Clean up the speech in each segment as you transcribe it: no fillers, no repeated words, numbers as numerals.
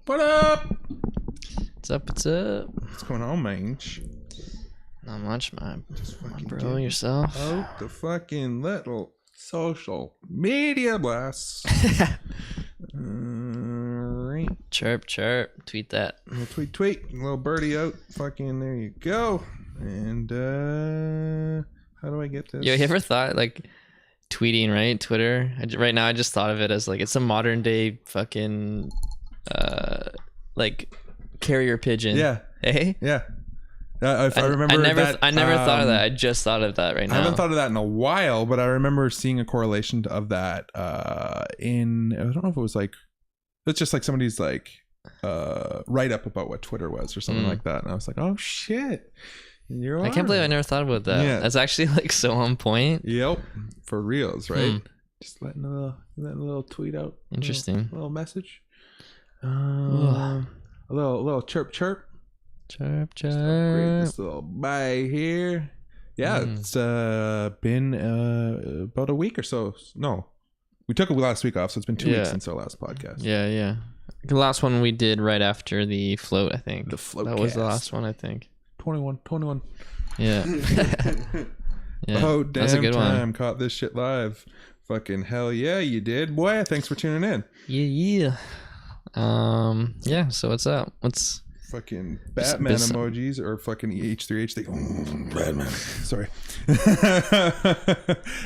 What up? What's up? What's up? What's going on, mange? Not much, my Fucking bro. Yourself? Out the fucking little social media blast. Right. Chirp, chirp. Tweet that. Little tweet. Little birdie out. Fucking there you go. And how do I get this? Yo, you ever thought like tweeting, right? Twitter. Right now, I just thought of it as like it's a modern day fucking like carrier pigeon. Yeah. Hey. Yeah. I remember. I never thought of that. I just thought of that right now. I haven't thought of that in a while, but I remember seeing a correlation of that in, I don't know if it was like, it's just like somebody's like write up about what Twitter was or something like that. And I was like, oh shit. I can't believe I never thought about that. Yeah. That's actually like so on point. Yep. For reals, right? Just letting a little tweet out. Interesting. Little message. A little chirp. Chirp. This little bye here. Yeah, it's been about a week or so. No, we took a last week off, so it's been 2 weeks since our last podcast. Yeah. The last one we did right after the float, I think. The float. That was the last one, I think. 21. Yeah. Yeah. Oh, damn. That's a good one. Caught this shit live. Fucking hell yeah, you did, boy. Thanks for tuning in. Yeah. Yeah. So what's up? What's fucking Batman emojis or fucking H3H thing? Batman. Sorry.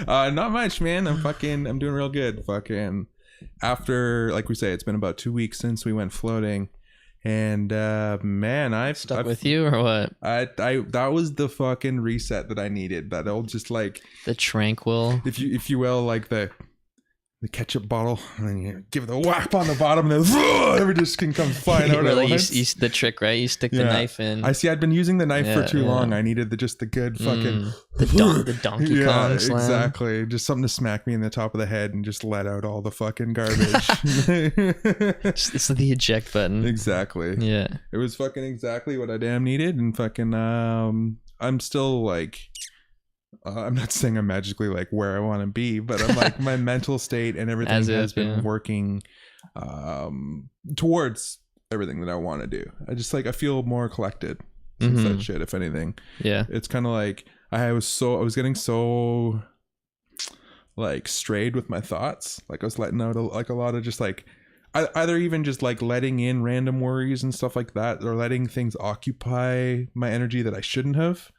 Not much, man. I'm doing real good. Fucking after, like we say, it's been about 2 weeks since we went floating. And man, I've stuck with you or what? I that was the fucking reset that I needed. That old, just like the tranquil, if you will, like the ketchup bottle, and then you give it a whack on the bottom, and then everything just can come flying out. Really, the trick, right? You stick the knife in. I see. I'd been using the knife for too long. I needed the good fucking the Donkey Kong slam. Exactly. Just something to smack me in the top of the head and just let out all the fucking garbage. It's the eject button. Exactly. Yeah. It was fucking exactly what I damn needed, and fucking I'm still like. I'm not saying I'm magically like where I want to be, but I'm like my mental state and everything has been working towards everything that I want to do. I feel more collected since that shit, if anything. Yeah. It's kind of like I was getting so like strayed with my thoughts. Like I was letting out a lot of just like either even just like letting in random worries and stuff like that, or letting things occupy my energy that I shouldn't have.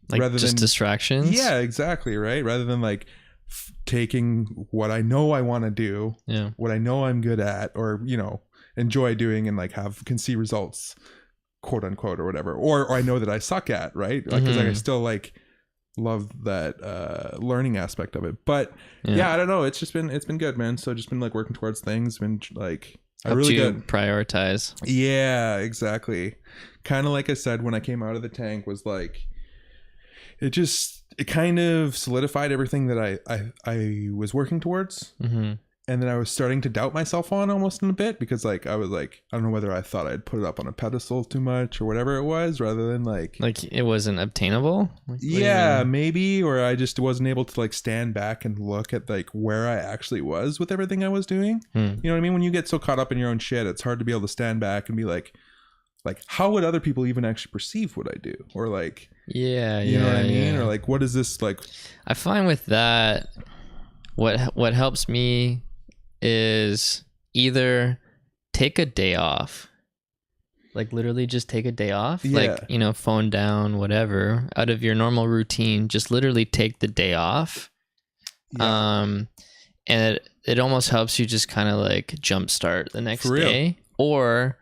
Like rather just than distractions. Yeah, exactly. Right. Rather than like taking what I know I want to do, what I know I'm good at, or, enjoy doing and like can see results, quote unquote, or whatever. Or I know that I suck at, right? Because I still like love that learning aspect of it. But yeah, I don't know. It's been good, man. So just been like working towards things. Been like helped you prioritize. Yeah, exactly. Kind of like I said when I came out of the tank was like. It kind of solidified everything that I was working towards. And then I was starting to doubt myself on almost in a bit, because like I was like, I don't know whether I thought I'd put it up on a pedestal too much or whatever it was, rather than like it wasn't obtainable. Maybe, or I just wasn't able to like stand back and look at like where I actually was with everything I was doing. You know what I mean? When you get so caught up in your own shit, it's hard to be able to stand back and be like how would other people even actually perceive what I do, or like you know what I mean, or like what is this like? I find with that what helps me is either take a day off, like literally just take a day off, like phone down, whatever, out of your normal routine, just literally take the day off. And it almost helps you just kind of like jumpstart the next day. Or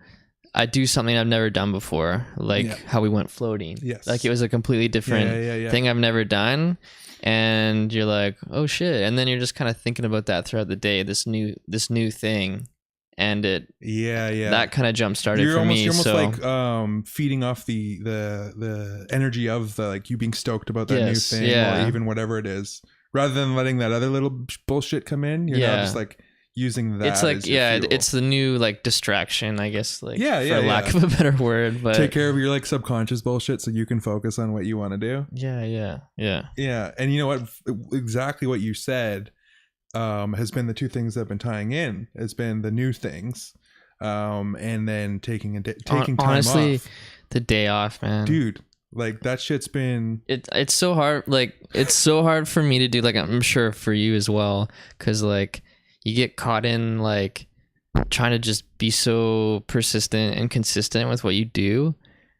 I do something I've never done before, like how we went floating. Yes. Like it was a completely different thing I've never done. And you're like, oh shit. And then you're just kind of thinking about that throughout the day, this new thing. And that kind of jump started for me. You're almost like feeding off the energy of the like you being stoked about that new thing, or even whatever it is, rather than letting that other little bullshit come in. You're now just like using that. It's like it's the new like distraction, I guess, like for lack of a better word. But take care of your like subconscious bullshit so you can focus on what you want to do. Yeah. And you know what, exactly what you said has been the two things that have been tying in. It's been the new things and then taking time honestly, off. The day off, man, dude. Like that shit's been it's so hard. Like it's so hard for me to do. Like I'm sure for you as well, because like you get caught in like trying to just be so persistent and consistent with what you do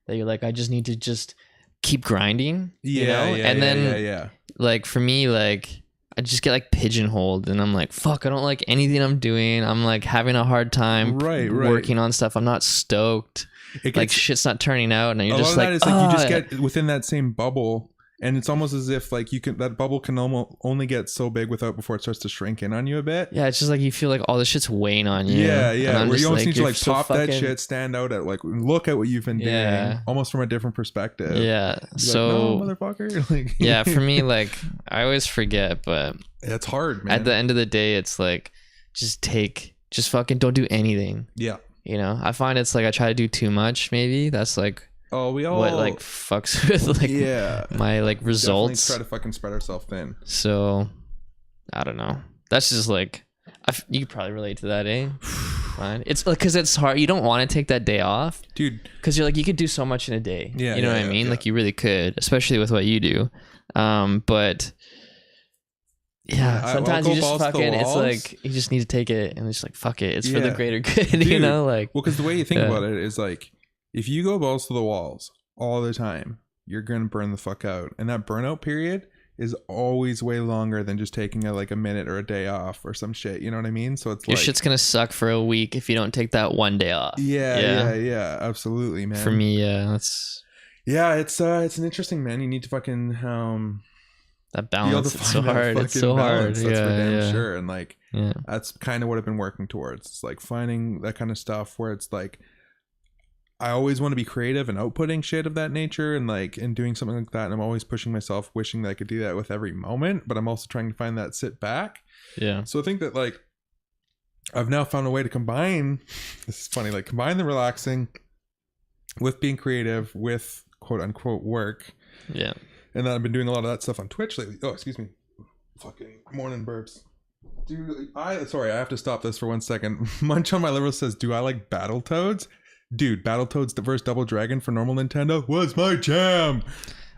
that you're like, I just need to just keep grinding. And then like for me, like I just get like pigeonholed and I'm like, fuck, I don't like anything I'm doing. I'm like having a hard time working on stuff. I'm not stoked. Like shit's not turning out, and you're just like, it's like you just get within that same bubble, and it's almost as if like that bubble can only get so big before it starts to shrink in on you a bit. Yeah, it's just like you feel like all this shit's weighing on you. Yeah. Where you almost need to like pop that shit, stand out at like, look at what you've been doing, almost from a different perspective. Yeah. So like, no, motherfucker. Like, yeah, for me, like I always forget, but it's hard, man. At the end of the day, it's like just fucking don't do anything. Yeah. I find it's like I try to do too much. Maybe that's like what like fucks with like my like results. Definitely try to fucking spread ourselves thin. So I don't know. That's just like you could probably relate to that, eh? Fine. It's like because it's hard. You don't want to take that day off, dude. Because you're like you could do so much in a day. Yeah, you know what I mean? Like you really could, especially with what you do. But. Yeah, sometimes you just fucking, it's like, you just need to take it and it's like, fuck it. It's for the greater good, dude, like. Well, because the way you think about it is like, if you go balls to the walls all the time, you're going to burn the fuck out. And that burnout period is always way longer than just taking a minute or a day off or some shit. You know what I mean? So it's your shit's going to suck for a week if you don't take that one day off. Yeah. Absolutely, man. For me, that's. Yeah, it's an interesting, man. You need to fucking, that balance, it's so hard. It's so hard. That's for damn sure. And like, that's kind of what I've been working towards. It's like finding that kind of stuff where it's like, I always want to be creative and outputting shit of that nature and like, and doing something like that. And I'm always pushing myself, wishing that I could do that with every moment, but I'm also trying to find that sit back. Yeah. So I think that like, I've now found a way to combine, this is funny, like combine the relaxing with being creative with quote unquote work. Yeah. And then I've been doing a lot of that stuff on Twitch lately. Oh, excuse me. Fucking morning burps. Dude, sorry, I have to stop this for 1 second. Munch on my liver says, do I like Battletoads? Dude, Battletoads vs. Double Dragon for normal Nintendo was my jam.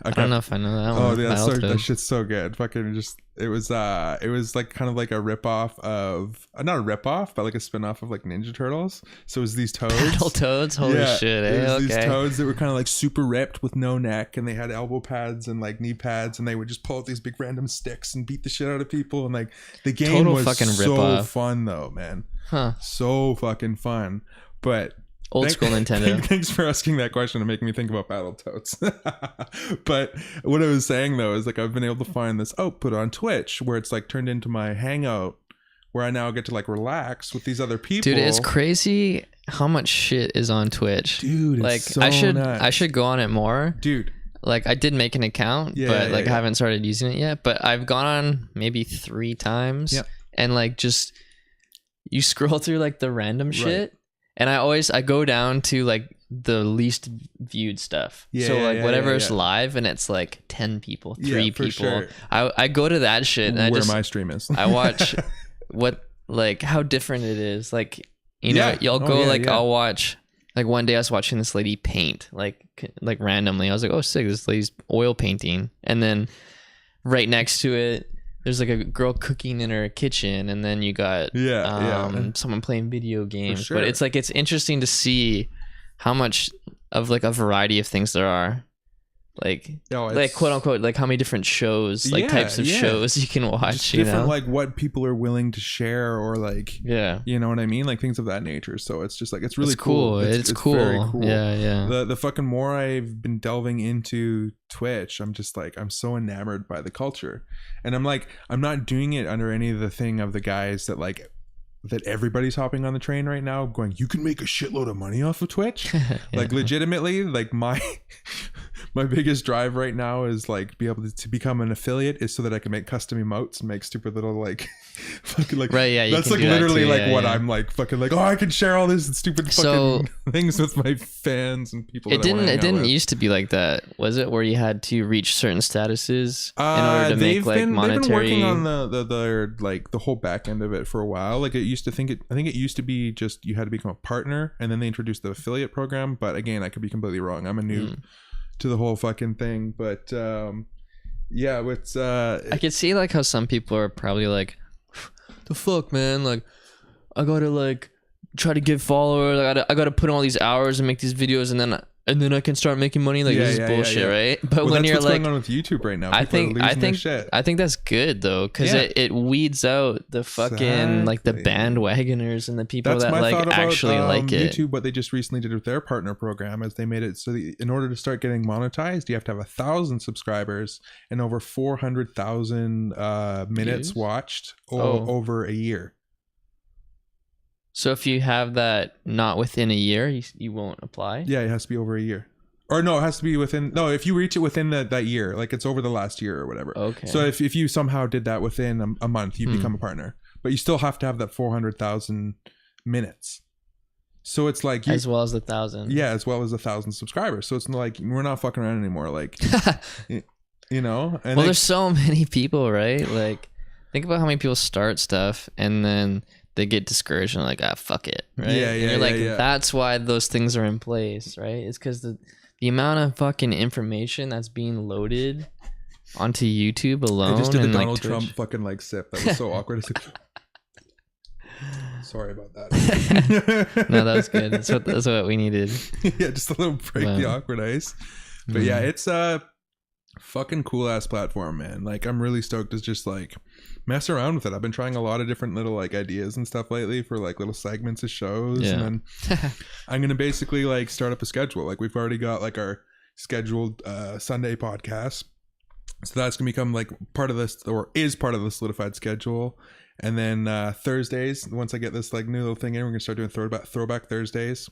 I don't know if I know that one. Oh, yeah, that shit's so good. Fucking just, it was like kind of like a ripoff of, not a ripoff, but like a spinoff of like Ninja Turtles. So it was these toads. Battletoads? Holy shit. It was these toads that were kind of like super ripped with no neck, and they had elbow pads and like knee pads, and they would just pull out these big random sticks and beat the shit out of people. And like the game was fucking so fun though, man. So fucking fun. But old school Nintendo. Thanks for asking that question and making me think about Battletoads. But what I was saying though is like I've been able to find this output on Twitch where it's like turned into my hangout where I now get to like relax with these other people. Dude, it's crazy how much shit is on Twitch. Dude, like it's so I should go on it more. Dude. Like I did make an account, but I haven't started using it yet. But I've gone on maybe 3 times. Yep. And like just you scroll through like the random shit. And I go down to like the least viewed stuff. So like whatever's live and it's like 10 people, 3 people. Sure. I go to that shit and where my stream is. I watch how different it is. Like, you'll go I'll watch, like one day I was watching this lady paint like randomly. I was like, oh sick, this lady's oil painting. And then right next to it, there's like a girl cooking in her kitchen, and then you got someone playing video games. Sure. But it's like it's interesting to see how much of like a variety of things there are. Like quote unquote, like how many different shows, like types of shows you can watch. Just different, like what people are willing to share, or like you know what I mean, like things of that nature. So it's just like it's really cool. It's cool. Very cool. Yeah. The fucking more I've been delving into Twitch, I'm just like I'm so enamored by the culture, and I'm like I'm not doing it under any of the thing of the guys that like. That everybody's hopping on the train right now going, you can make a shitload of money off of Twitch. Like legitimately, like my my biggest drive right now is like be able to become an affiliate is so that I can make custom emotes and make stupid little like fucking like right. Yeah, that's like literally like what I'm like fucking like, oh, I can share all this stupid fucking things with my fans and people. It didn't used to be like that, was it? Where you had to reach certain statuses in order to make like monetary. They've been working on the like the whole back end of it for a while. Like I think it used to be just you had to become a partner, and then they introduced the affiliate program. But again, I could be completely wrong. I'm a noob to the whole fucking thing. But yeah, it's I could see like how some people are probably like, the fuck, man, like I gotta like try to get followers, I gotta put in all these hours and make these videos, and then I can start making money. Like this is bullshit, right? But when you're what's like, going on with YouTube right now, I think that's good though, because it weeds out the fucking like the bandwagoners and the people that like actually like it. YouTube, what they just recently did with their partner program is they made it so that in order to start getting monetized, you have to have 1,000 subscribers and over 400,000 minutes watched over a year. So if you have that not within a year, you won't apply? Yeah, it has to be over a year. Or no, it has to be within... No, if you reach it within that year, like it's over the last year or whatever. Okay. So if you somehow did that within a month, you become a partner. But you still have to have that 400,000 minutes. So it's like... as well as 1,000. Yeah, as well as 1,000 subscribers. So it's like, we're not fucking around anymore. Like, you know? And well, there's so many people, right? Like, think about how many people start stuff and then... they get discouraged and like, fuck it, right? Yeah, and you're like, that's why those things are in place, right? It's because the amount of fucking information that's being loaded onto YouTube alone. I just did the and Donald like Trump fucking like sip. That was so awkward. Sorry about that. No, that was good. That's what we needed. Yeah, just a little break the awkward ice. But yeah, it's a fucking cool ass platform, man. Like I'm really stoked to just like mess around with it. I've been trying a lot of different little like ideas and stuff lately for like little segments of shows, and then I'm gonna basically like start up a schedule. Like we've already got like our scheduled Sunday podcast, so that's gonna become like part of this, or is part of the solidified schedule. And then Thursdays, once I get this like new little thing in, we're gonna start doing throwback Thursdays.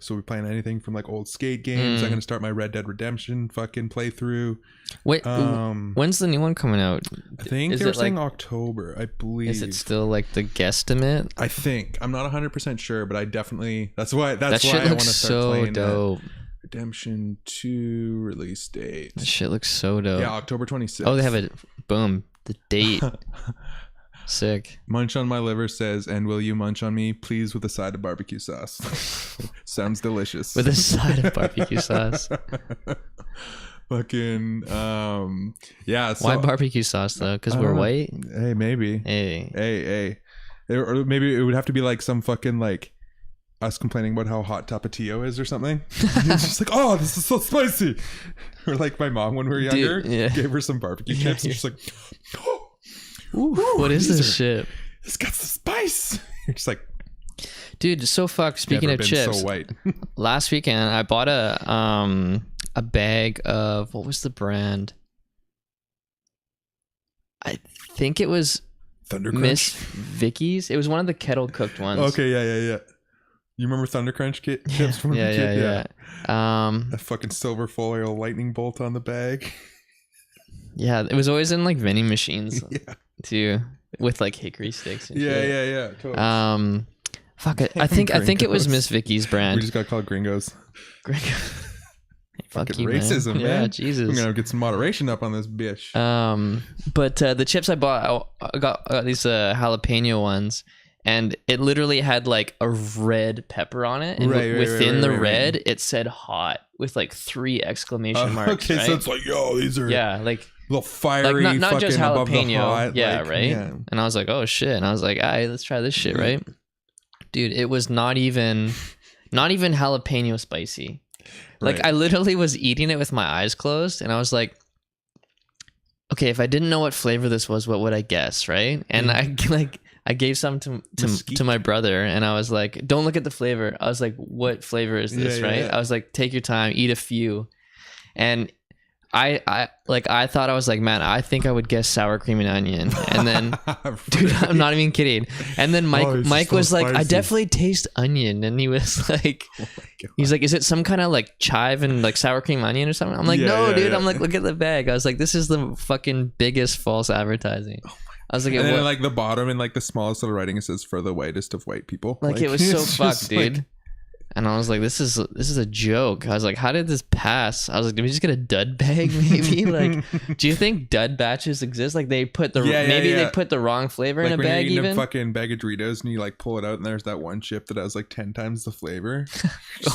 So we're playing anything from like old skate games. I'm gonna start my Red Dead Redemption fucking playthrough. Wait, when's the new one coming out? I think they're saying like October, I believe. Is it still like the guesstimate? I think. I'm not 100% sure, but I definitely. That's why I want to start so playing dope. Redemption 2 release date. That shit looks so dope. Yeah, October 26th. Oh, they have it. Boom, the date. Sick. Munch on my liver says, and will you munch on me, please, with a side of barbecue sauce? Sounds delicious. With a side of barbecue sauce. Fucking yeah. So, why barbecue sauce though? Because we're white. Hey, maybe. Hey. Or maybe it would have to be like some fucking like us complaining about how hot Tapatio is or something. It's just like, oh, this is so spicy. Or like my mom when we were younger, gave her some barbecue chips, and she's like, oh. Ooh, what is this shit? It's got some spice. You're just like, dude, so fucked. Speaking of chips, so white. Last weekend I bought a bag of, what was the brand? I think it was Thunder Crunch? Miss Vicky's. It was one of the kettle cooked ones. Okay, yeah. You remember Thunder Crunch chips from the kid? Yeah. A fucking silver foil lightning bolt on the bag. Yeah, it was always in like vending machines too, with like hickory sticks and shit. Yeah. Totally. Fuck it. I think it was Miss Vicky's brand. We just got called gringos. Fuck you, racism, man. Yeah, Jesus. I'm gonna get some moderation up on this bitch. But the chips I bought, I got these jalapeno ones, and it literally had like a red pepper on it, and within the red, it said "hot" with like 3 exclamation marks. Okay, right? So it's like, yo, these are like little fiery, like not just jalapeno, above the hot, yeah, like, right. Yeah. And I was like, oh shit, and I was like, alright, let's try this shit, right? Dude, it was not even jalapeno spicy. Like I literally was eating it with my eyes closed, and I was like, okay, if I didn't know what flavor this was, what would I guess, right? And I gave some to my brother, and I was like, don't look at the flavor. I was like, what flavor is this, right? I was like, take your time, eat a few. And I thought I was like, man, I think I would guess sour cream and onion, and then dude, I'm not even kidding. And then Mike was like, I definitely taste onion, and he was like, he's like, is it some kind of like chive and like sour cream onion or something? I'm like, no, dude. I'm like, look at the bag. I was like, this is the fucking biggest false advertising. I was like, and then like the bottom and like the smallest little writing, it says for the whitest of white people. Like it was so fucked, dude. Like, and I was like, this is a joke. I was like, how did this pass? I was like, did we just get a dud bag maybe? Like, do you think dud batches exist? Like they put the they put the wrong flavor in a bag even? Like a fucking bag of Doritos and you like pull it out and there's that one chip that has like 10 times the flavor.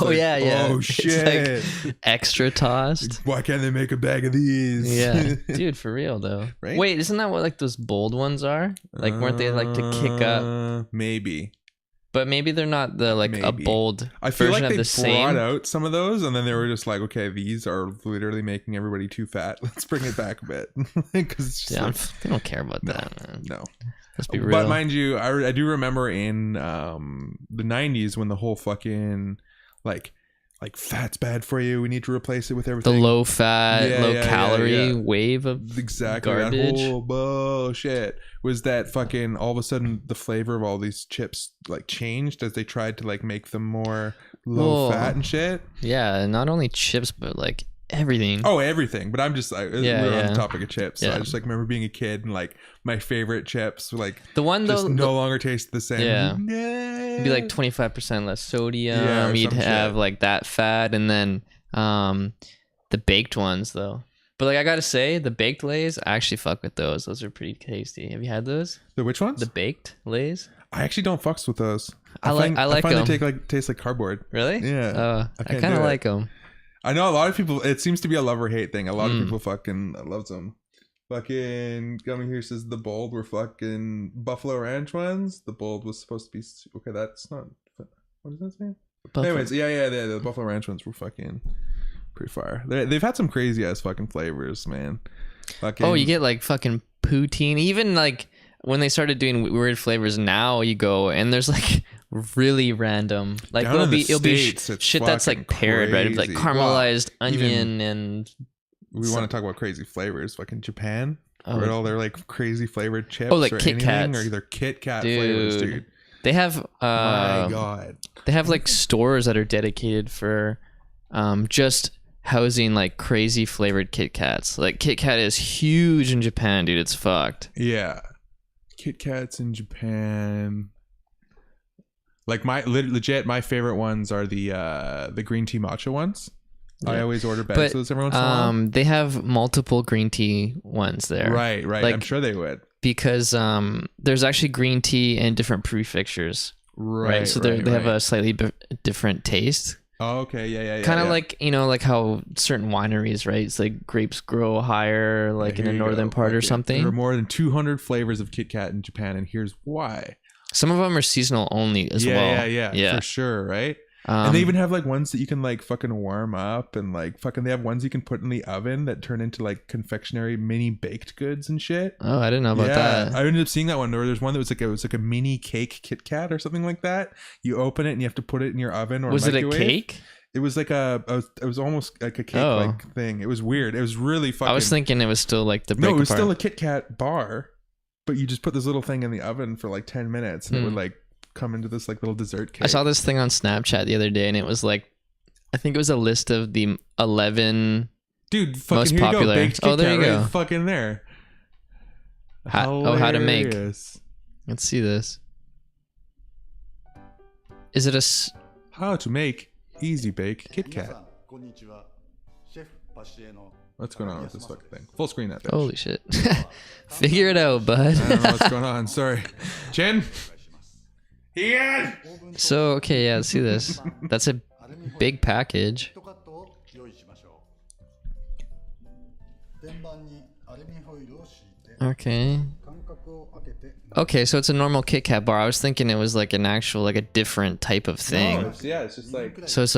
Oh like, yeah. Oh shit. It's like extra tossed. Why can't they make a bag of these? Yeah. Dude, for real though. Right? Wait, isn't that what like those bold ones are? Like weren't they like to kick up? Maybe. But maybe they're not the like a bold I feel version like they of the brought same. Out some of those and then they were just like, okay, these are literally making everybody too fat. Let's bring it back a bit. Because it's just like, they don't care about that, man. No. Let's be real. But mind you, I do remember in the 90s when the whole fucking like fat's bad for you. We need to replace it with everything. The low fat, low calorie wave of garbage. That whole bullshit was that fucking all of a sudden the flavor of all these chips like changed as they tried to like make them more low fat and shit. Yeah, not only chips but like everything. Oh, everything. But I'm just like we're on the topic of chips. So I just like remember being a kid and like my favorite chips like the one just no longer taste the same. Yeah. It'd be like 25% less sodium. You'd have like that fat and then the baked ones though. But like I gotta say, the baked Lays, I actually fuck with those. Those are pretty tasty. Have you had those? The which ones? The baked Lays. I actually don't fucks with those. I like them. They taste like cardboard. Really? Yeah. I kind of like them. I know a lot of people. It seems to be a love or hate thing. A lot of people fucking loves them. Fucking Gummy here says the bold were fucking Buffalo Ranch ones. The bold was supposed to be okay. That's not. What does that say? Anyways, the Buffalo Ranch ones were fucking pretty fire. They've had some crazy ass fucking flavors, man. Fucking, you get like fucking poutine. Even like when they started doing weird flavors, now you go and there's like really random. Like it'll be shit that's like paired, right? It's like caramelized onion and. We want to talk about crazy flavors. Fucking Japan, where all their like crazy flavored chips, like or Kit Kats, or either Kit Kat flavors, dude. They have my god. They have like stores that are dedicated for just housing like crazy flavored Kit Kats. Like Kit Kat is huge in Japan, dude. It's fucked. Yeah. Kit Kats in Japan. Like my legit my favorite ones are the green tea matcha ones. Yeah. I always order bags of those every once in a while. They have multiple green tea ones there. Right. Like, I'm sure they would. Because there's actually green tea in different prefectures. Right. So they have a slightly different taste. Oh, okay. Yeah. Kind of like, like how certain wineries, right? It's like grapes grow higher, like in the northern part or something. There are more than 200 flavors of Kit Kat in Japan, and here's why. Some of them are seasonal only as well. Yeah. For sure, right? And they even have like ones that you can like fucking warm up and like fucking they have ones you can put in the oven that turn into like confectionery mini baked goods and shit. Oh, I didn't know about that. I ended up seeing that one. There's one that was like a mini cake Kit Kat or something like that. You open it and you have to put it in your oven or microwave. Was it a cake? It was like it was almost like a cake like thing. It was weird. It was really fucking. I was thinking it was still like the No, it was still a Kit Kat bar, but you just put this little thing in the oven for like 10 minutes and it would like come into this like little dessert cake. I saw this thing on Snapchat the other day and it was like I think it was a list of the 11 most popular. Baked Kit Kat, there you go. Fucking there. How to make. Let's see this. Is it how to make easy bake Kit Kat? What's going on with this fucking thing? Full screen that bitch. Holy shit. Figure it out, bud. I don't know what's going on. Sorry. Jen? Ian! So, okay, yeah, let's see this. That's a big package. Okay, so it's a normal Kit Kat bar. I was thinking it was like an actual, like a different type of thing. No, it's just like... So it's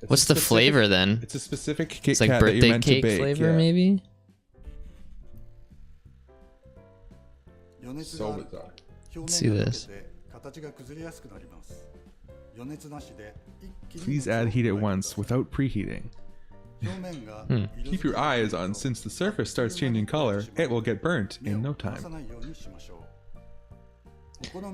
what's the flavor then? It's a specific Kit Kat it's like birthday cake flavor, maybe? So bizarre. Let's see this. Please add heat at once without preheating. Keep your eyes on, since the surface starts changing color, it will get burnt in no time.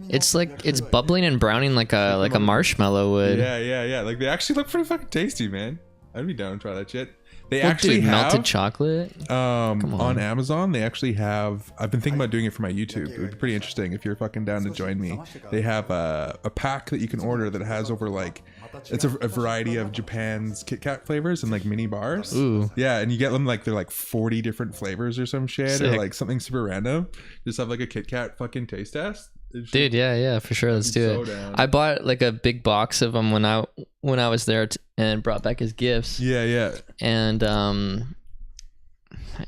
It's like it's bubbling and browning like a marshmallow would. Yeah. Like they actually look pretty fucking tasty, man. I'd be down to try that shit. They Well, actually dude, have melted chocolate. on Amazon. They actually have. I've been thinking about doing it for my YouTube. It would be pretty interesting if you're fucking down to join me. They have a pack that you can order that has over like it's a variety of Japan's Kit Kat flavors and like mini bars. Ooh. Yeah, and you get them like they're like 40 different flavors or some shit. Sick. Or like something super random. Just have like a Kit Kat fucking taste test. Dude, yeah, for sure. Let's do it. Down. I bought like a big box of them when I was there and brought back as gifts. Yeah. And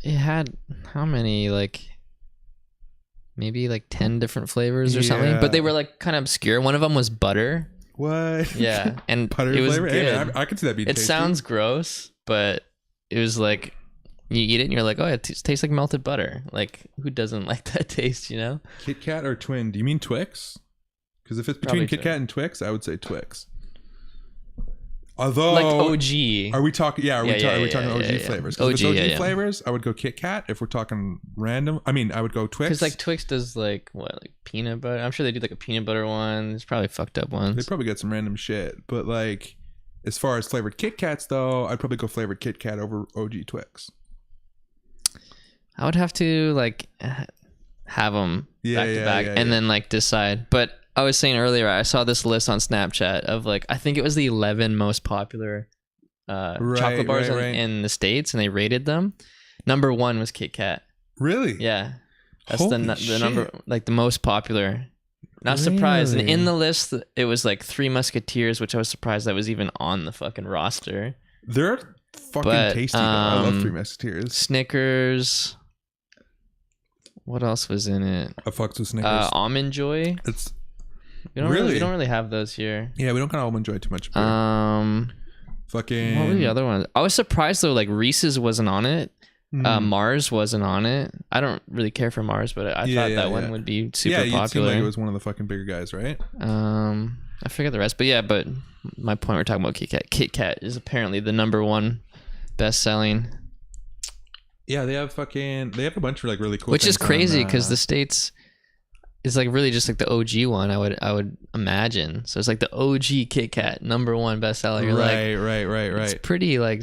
it had how many, like maybe like 10 different flavors or something, but they were like kind of obscure. One of them was butter. What? Yeah, and butter it was flavor. Good. Hey, man, I could see that being. It tasty. Sounds gross, but it was like. You eat it and you're like, oh, it tastes like melted butter. Like, who doesn't like that taste, you know? Kit Kat or Twin? Do you mean Twix? Because if it's between Kit Kat and Twix, I would say Twix. Although, like OG. Are we talking? Yeah, are we talking OG flavors? OG, if it's OG flavors, I would go Kit Kat. If we're talking random, I mean, I would go Twix. Because like Twix does like what, like peanut butter? I'm sure they do like a peanut butter one. There's probably fucked up ones. They probably get some random shit, but like, as far as flavored Kit Kats though, I'd probably go flavored Kit Kat over OG Twix. I would have to like have them back to back and then like decide. But I was saying earlier, I saw this list on Snapchat of like, I think it was the 11 most popular chocolate bars in the States, and they rated them. Number 1 was Kit Kat. Really? Yeah. That's the number, like the most popular. Not surprised. And in the list, it was like Three Musketeers, which I was surprised that was even on the fucking roster. They're fucking tasty though. I love Three Musketeers. Snickers. What else was in it? I fucked with Snickers. Almond Joy. We don't really have those here. Yeah, we don't kind of Almond Joy too much. Fucking. What were the other ones? I was surprised though. Like Reese's wasn't on it. Mars wasn't on it. I don't really care for Mars, but I thought that one would be super popular. Yeah, it seemed like it was one of the fucking bigger guys, right? I forget the rest, but my point, we're talking about Kit Kat. Kit Kat is apparently the number 1 best-selling. Yeah, they have a bunch of like really cool. Which is crazy because the States is like really just like the OG one. I would imagine. So it's like the OG Kit Kat, number 1 bestseller. You're right. It's pretty like.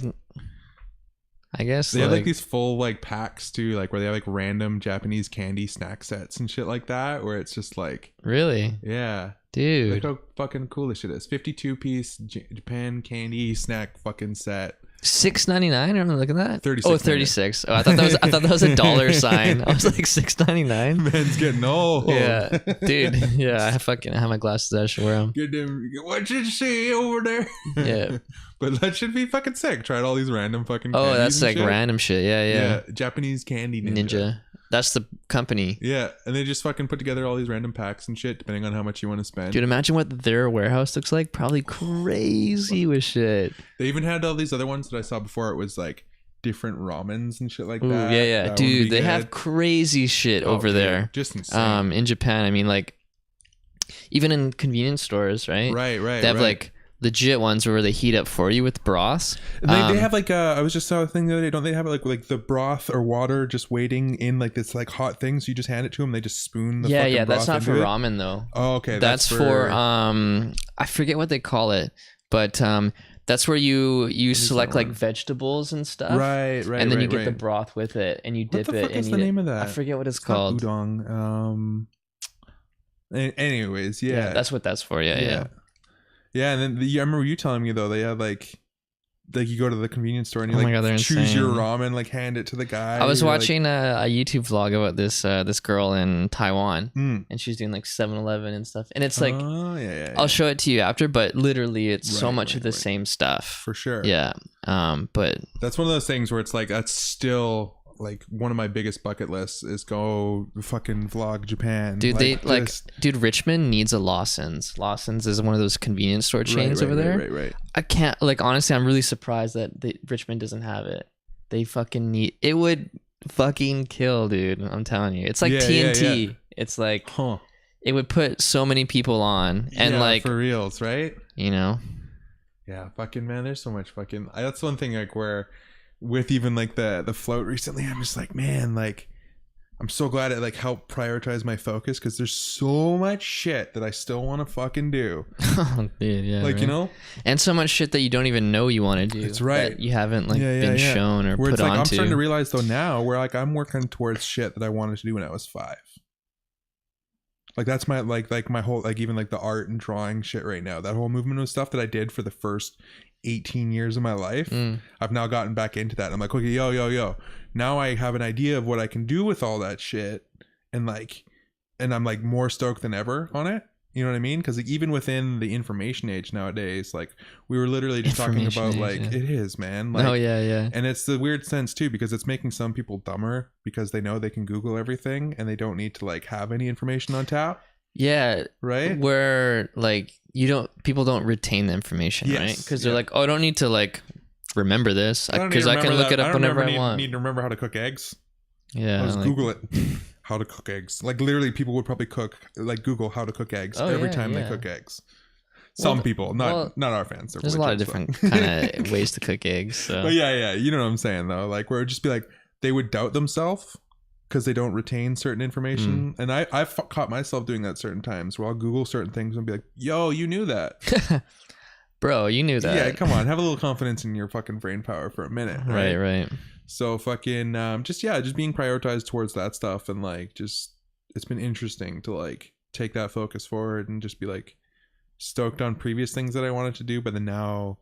I guess they have like these full like packs too, like where they have like random Japanese candy snack sets and shit like that, where it's just like really, yeah, dude, look how fucking cool this shit is. 52-piece Japan candy snack fucking set. $6.99. Remember looking at that? 36. Oh, 36. Oh, I thought that was a dollar sign. I was like $6.99. Man's getting old. Yeah, dude. Yeah, I have my glasses. I should wear them. What did you see over there? Yeah. But that should be fucking sick. Tried all these random fucking. Oh, that's like shit. Random shit. Yeah. Japanese candy ninja. That's the company. Yeah, and they just fucking put together all these random packs and shit, depending on how much you want to spend. Dude, imagine what their warehouse looks like. Probably crazy with shit. They even had all these other ones that I saw before. It was like different ramens and shit like that. Yeah. That dude, they have crazy shit over there. Just insane. In Japan, I mean, like, even in convenience stores, right? Right. They have like legit ones where they heat up for you with broths. They have like I was just saw a thing the other day. Don't they have like the broth or water just waiting in like this like hot thing? So you just hand it to them. They just spoon the fucking broth. That's not for ramen though. Oh, okay. That's for I forget what they call it, but that's where you select like vegetables and stuff. Right. And then you get the broth with it, and you dip it. What the fuck is the name of that? I forget what it's called. Udon. Anyways, yeah. That's what that's for. Yeah. Yeah, and then I remember you telling me though they had like you go to the convenience store and you choose your ramen, like hand it to the guy. I was watching a YouTube vlog about this girl in Taiwan, and she's doing like 7-Eleven and stuff, and it's like I'll show it to you after, but literally it's so much of the same stuff for sure. Yeah, but that's one of those things where it's like that's still like one of my biggest bucket lists is go fucking vlog Japan. Dude, dude, Richmond needs a Lawson's. Lawson's is one of those convenience store chains over there. Right. I can't, like, honestly, I'm really surprised that Richmond doesn't have it. They fucking need it. Would fucking kill, dude. I'm telling you. It's like TNT. Yeah. It's like it would put so many people on, and like for reals, right? You know. Yeah, fucking man, there's so much fucking. That's one thing like where, with even like the float recently, I'm just like, man, like, I'm so glad it like helped prioritize my focus because there's so much shit that I still want to fucking do. Oh, dude, yeah, like, right? you know, and so much shit that you don't even know you want to do. That's right. That you haven't like been shown or where put it's like, onto. I'm starting to realize though now where like I'm working towards shit that I wanted to do when I was 5. Like that's my like my whole like even like the art and drawing shit right now. That whole movement of stuff that I did for the first 18 years of my life. I've now gotten back into that. I'm like, okay, yo. Now I have an idea of what I can do with all that shit, and I'm like more stoked than ever on it. You know what I mean? Because like, even within the information age nowadays, like we were literally just talking about it is, man. Like, yeah. And it's the weird sense too, because it's making some people dumber because they know they can Google everything and they don't need to like have any information on tap. Yeah. Right. Where like people don't retain the information, right? Because they're like, oh, I don't need to like remember this because I can look it up whenever I want. Need to remember how to cook eggs. Yeah. I'll just Google it. How to cook eggs. Like literally people would probably Google how to cook eggs every time they cook eggs. Some people, not our fans. There's a lot of different kind of ways to cook eggs. So. But yeah, you know what I'm saying though. Like where it would just be like they would doubt themselves because they don't retain certain information. And I've caught myself doing that certain times where I'll Google certain things and be like, yo, you knew that. Bro, you knew that. Yeah, come on. Have a little confidence in your fucking brain power for a minute. Right. So fucking just being prioritized towards that stuff, and like just it's been interesting to like take that focus forward and just be like stoked on previous things that I wanted to do, but then now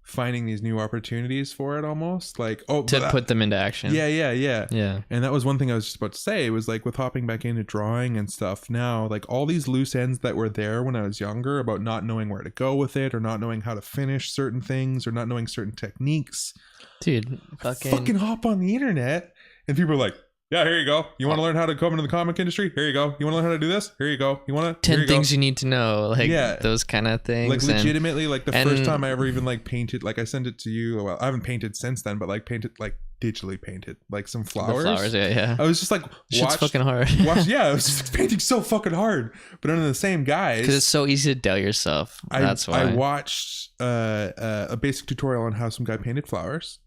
finding these new opportunities for it almost like to put them into action. Yeah. And that was one thing I was just about to say, was like with hopping back into drawing and stuff now, like all these loose ends that were there when I was younger about not knowing where to go with it or not knowing how to finish certain things or not knowing certain techniques. Dude, fucking hop on the internet and people are like, yeah, here you go. You want to learn how to come into the comic industry? Here you go. You want to learn how to do this? Here you go. You want to 10 things you need to know, like those kind of things. Like legitimately, like the first time I ever even like painted, like I sent it to you. Well, I haven't painted since then, but like painted, like digitally painted, like some flowers. The flowers, yeah. I was just like, shit's fucking hard. I was just painting so fucking hard, but under the same guys. Because it's so easy to doubt yourself. That's why. I watched a basic tutorial on how some guy painted flowers.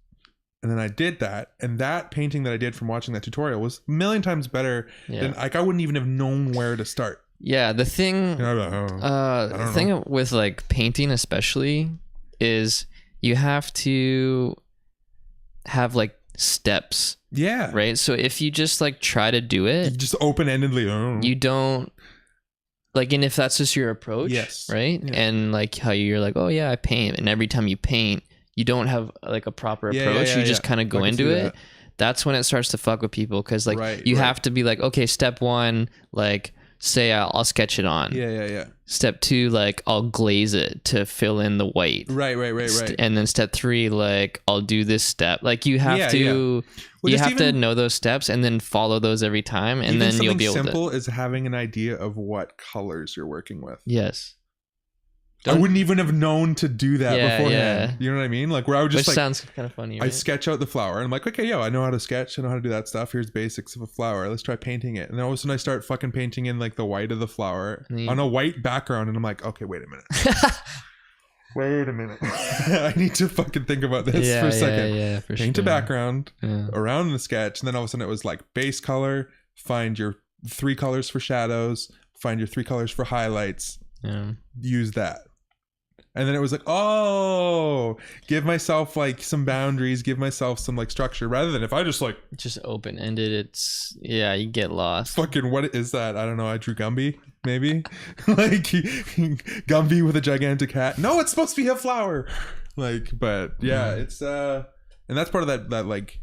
And then I did that, and that painting that I did from watching that tutorial was a million times better than like I wouldn't even have known where to start. Yeah, the thing, the thing with like painting especially is you have to have like steps. Yeah. Right. So if you just like try to do it, you just open-endedly, you don't like, and if that's just your approach, right? Yeah. And like how you're like, oh yeah, I paint, and every time you paint, you don't have like a proper approach. You just kind of go into it. That's when it starts to fuck with people, because like you have to be like, okay, step 1, like say I'll sketch it on. Yeah. Step 2, like I'll glaze it to fill in the white. Right. And then step 3, like I'll do this step. Like you have to, well, you have to know those steps and then follow those every time, and then you'll be able to. Something simple is having an idea of what colors you're working with. Yes. I wouldn't even have known to do that beforehand. You know what I mean? Like where I would just sounds kind of funny. Right? I sketch out the flower and I'm like, okay, I know how to sketch. I know how to do that stuff. Here's basics of a flower. Let's try painting it. And then all of a sudden I start fucking painting in like the white of the flower on a white background. And I'm like, okay, wait a minute. I need to fucking think about this for a second. Paint a background around the sketch. And then all of a sudden it was like base color, find your 3 colors for shadows, find your 3 colors for highlights. Use that. And then it was like, give myself like some boundaries, give myself some like structure, rather than if I just open-ended, it's you get lost. Fucking what is that? I don't know. I drew Gumby, maybe. Like Gumby with a gigantic hat. No, it's supposed to be a flower. Like, but it's and that's part of that like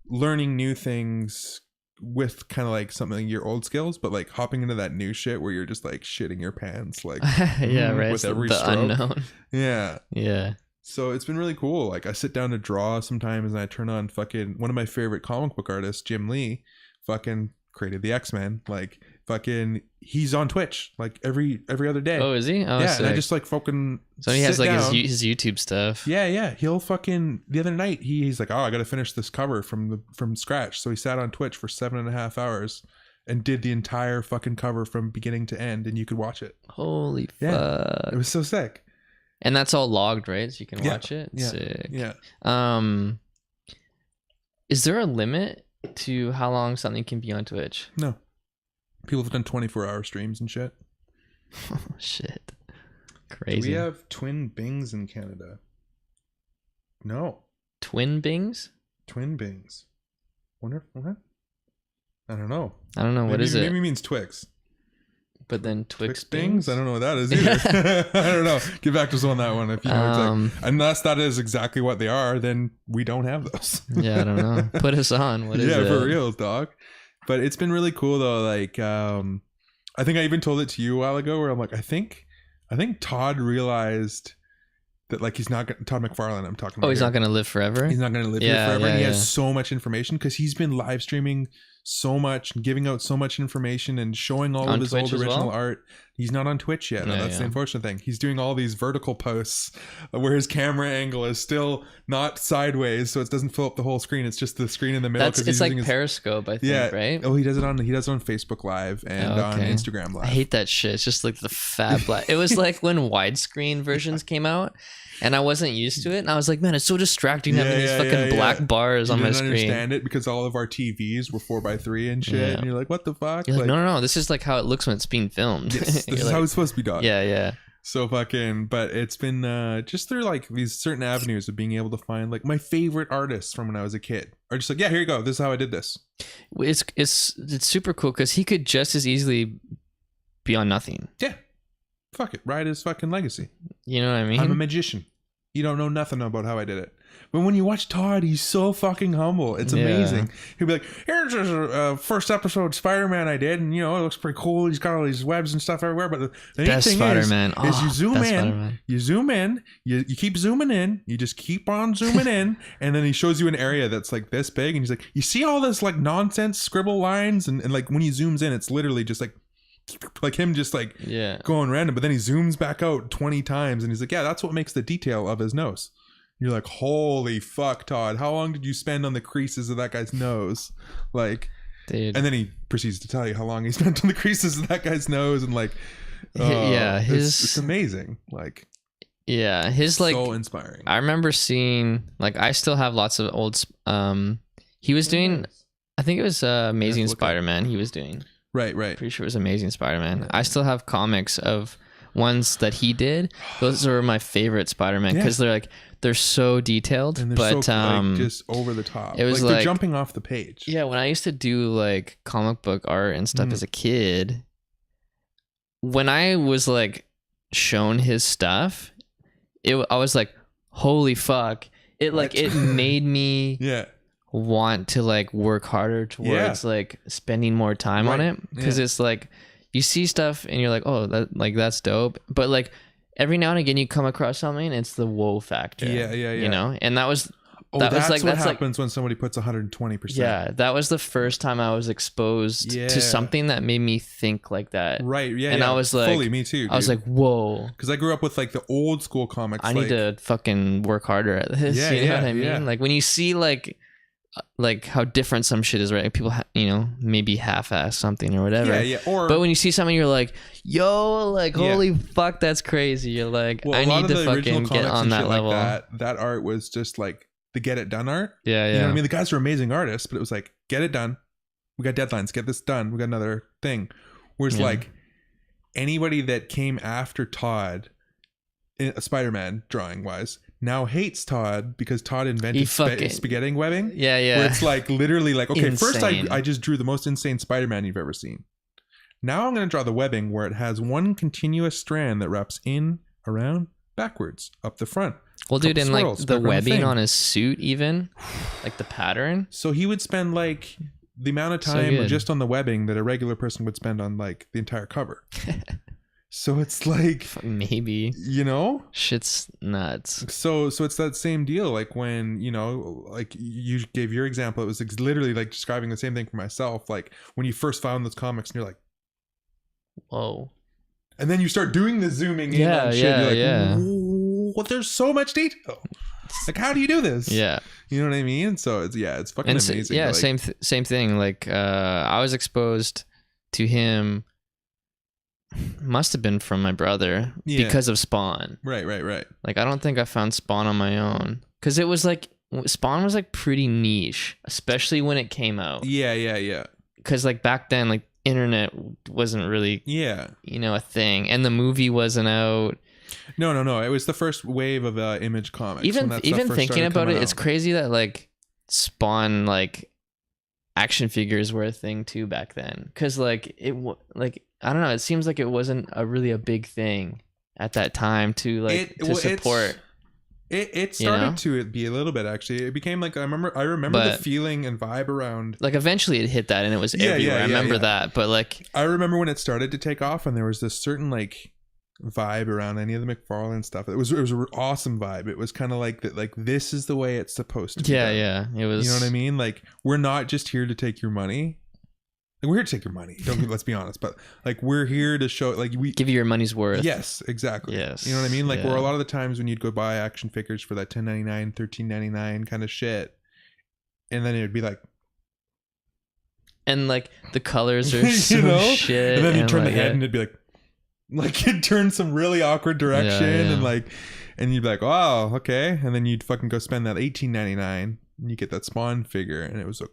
learning new things with kind of like something like your old skills, but like hopping into that new shit where you're just like shitting your pants, like with every stroke. Unknown. Yeah. So it's been really cool. Like I sit down to draw sometimes, and I turn on fucking one of my favorite comic book artists, Jim Lee, fucking created the X-Men. Like fucking, he's on Twitch like every other day. Oh, is he? Oh, yeah. Sick. And I just like fucking. So he has like his YouTube stuff. Yeah. He'll fucking, the other night he's like, I got to finish this cover from scratch. So he sat on Twitch for 7.5 hours and did the entire fucking cover from beginning to end, and you could watch it. Holy fuck! It was so sick. And that's all logged, right? So you can watch it. Yeah. Sick. Yeah. Is there a limit to how long something can be on Twitch? No. People have done 24-hour streams and shit. Oh, shit. Crazy. Do we have twin Bings in Canada? No. Twin Bings? Twin Bings. Wonder what? I don't know. What is it? Maybe it means Twix. But then Twix Bings? I don't know what that is either. I don't know. Get back to us on that one if you know exactly. Unless that is exactly what they are, then we don't have those. Yeah, I don't know. Put us on. What is it? Yeah, for real, dog. But it's been really cool though. Like, I think I even told it to you a while ago where I'm like, I think Todd realized that like he's not Todd McFarlane. I'm talking about. Oh, he's not going to live forever. He's not going to live here forever. And he has so much information because he's been live streaming so much and giving out so much information and showing all of his old original art. He's not on Twitch yet. No, that's the unfortunate thing. He's doing all these vertical posts where his camera angle is still not sideways, so it doesn't fill up the whole screen. It's just the screen in the middle. It's like Periscope, I think, right? Oh, he does it on Facebook Live and on Instagram Live. I hate that shit. It's just like the fat black. It was like when widescreen versions came out. And I wasn't used to it. And I was like, man, it's so distracting having these fucking black bars on my screen. I didn't understand it because all of our TVs were 4:3 and shit. Yeah. And you're like, what the fuck? You're like, no. This is like how it looks when it's being filmed. Yes, this is how it's supposed to be done. Yeah. So fucking, but it's been just through like these certain avenues of being able to find like my favorite artists from when I was a kid. Or just like, yeah, here you go. This is how I did this. It's super cool because he could just as easily be on nothing. Yeah. Fuck it. Ride his fucking legacy. You know what I mean? I'm a magician. You don't know nothing about how I did it. But when you watch Todd, he's so fucking humble. It's amazing. He'll be like, here's this first episode Spider-Man I did. And, you know, it looks pretty cool. He's got all these webs and stuff everywhere. But the neat thing is you zoom in, you keep zooming in, you just keep on zooming in. And then he shows you an area that's like this big. And he's like, you see all this like nonsense scribble lines? And like when he zooms in, it's literally just like him just like going random, but then he zooms back out 20 times and he's like, yeah, that's what makes the detail of his nose. You're like, holy fuck, Todd, how long did you spend on the creases of that guy's nose? Like, dude. And then he proceeds to tell you how long he spent on the creases of that guy's nose and like it's amazing. Like, his like so inspiring. I remember seeing like, I still have lots of old he was doing, I think it was Amazing Spider-Man he was doing. Right. Pretty sure it was Amazing Spider-Man. I still have comics of ones that he did. Those are my favorite Spider-Man because they're so detailed, and but so, like, just over the top. It was like they're jumping off the page. Yeah, when I used to do like comic book art and stuff as a kid, when I was like shown his stuff, I was like, holy fuck! It like it made me want to like work harder towards like spending more time on it because it's like you see stuff and you're like, oh, that's dope, but like every now and again you come across something, it's the whoa factor. You know, and that's what happens when somebody puts 120%. Yeah, that was the first time I was exposed to something that made me think like that. Right. Yeah. And I was like, fully me too. Dude. I was like, whoa, because I grew up with like the old school comics. I need to fucking work harder at this. You know what I mean? Like when you see like how different some shit is, right? People maybe half-ass something or whatever. But when you see something, you're like, yo, like holy fuck, that's crazy. You're like, I need to fucking get on that level. Like that art was just like the get it done art. You know what I mean? The guys are amazing artists, but it was like, get it done. We got deadlines. Get this done. We got another thing. Whereas like anybody that came after Todd, Spider-Man drawing wise, now hates Todd because Todd invented spaghetti webbing. Where it's like literally like, okay, first I just drew the most insane Spider-Man you've ever seen. Now I'm going to draw the webbing where it has one continuous strand that wraps in, around, backwards, up the front. Well, dude, and like the webbing on his suit, even like the pattern. So he would spend like the amount of time just on the webbing that a regular person would spend on like the entire cover. So it's like maybe, you know, shit's nuts. So it's that same deal. Like when, you know, like you gave your example, it was literally like describing the same thing for myself. Like when you first found those comics and you're like, whoa. And then you start doing the zooming in on shit. You're like, well, there's so much detail. Like, how do you do this? Yeah. You know what I mean? So it's fucking amazing. Yeah. Like, same thing. Like, I was exposed to him must have been from my brother because of Spawn. Right. Like, I don't think I found Spawn on my own. Because it was like, Spawn was like pretty niche, especially when it came out. Yeah. Because like back then, like internet wasn't really, a thing. And the movie wasn't out. No. It was the first wave of Image Comics. Even thinking about it, it's crazy that like Spawn, like action figures were a thing too back then. Because like I don't know, it seems like it wasn't really a big thing at that time to support. It started to be a little bit, actually. It became like I remember the feeling and vibe around. Like eventually it hit that and it was everywhere. I remember that, but like I remember when it started to take off and there was this certain like vibe around any of the McFarlane stuff. It was an awesome vibe. It was kind of like that, like this is the way it's supposed to be. Yeah. It was. You know what I mean? Like we're not just here to take your money. Like, we're here to take your money. Let's be honest. But like we're here to show, like we give you your money's worth. Yes, exactly. Yes. You know what I mean? Like where a lot of the times when you'd go buy action figures for that $10.99, $13.99 kind of shit, and then it'd be like, and like the colors are so shit, and then you turn the head and it'd be like it turned some really awkward direction, and you'd be like, oh, okay, and then you'd fucking go spend that $18.99 and you get that Spawn figure, and it was like,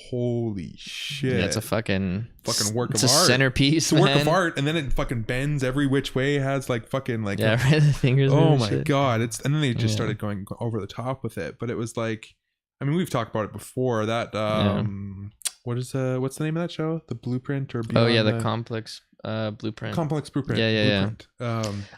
holy shit. Yeah, it's a fucking work of art. It's a centerpiece. It's a work of art, and then it fucking bends every which way. It has like fucking like the fingers. Oh my god! And then they just started going over the top with it. But it was like, I mean, we've talked about it before. That what's the name of that show? The Blueprint or Beyond the Complex Blueprint. Complex Blueprint. Yeah.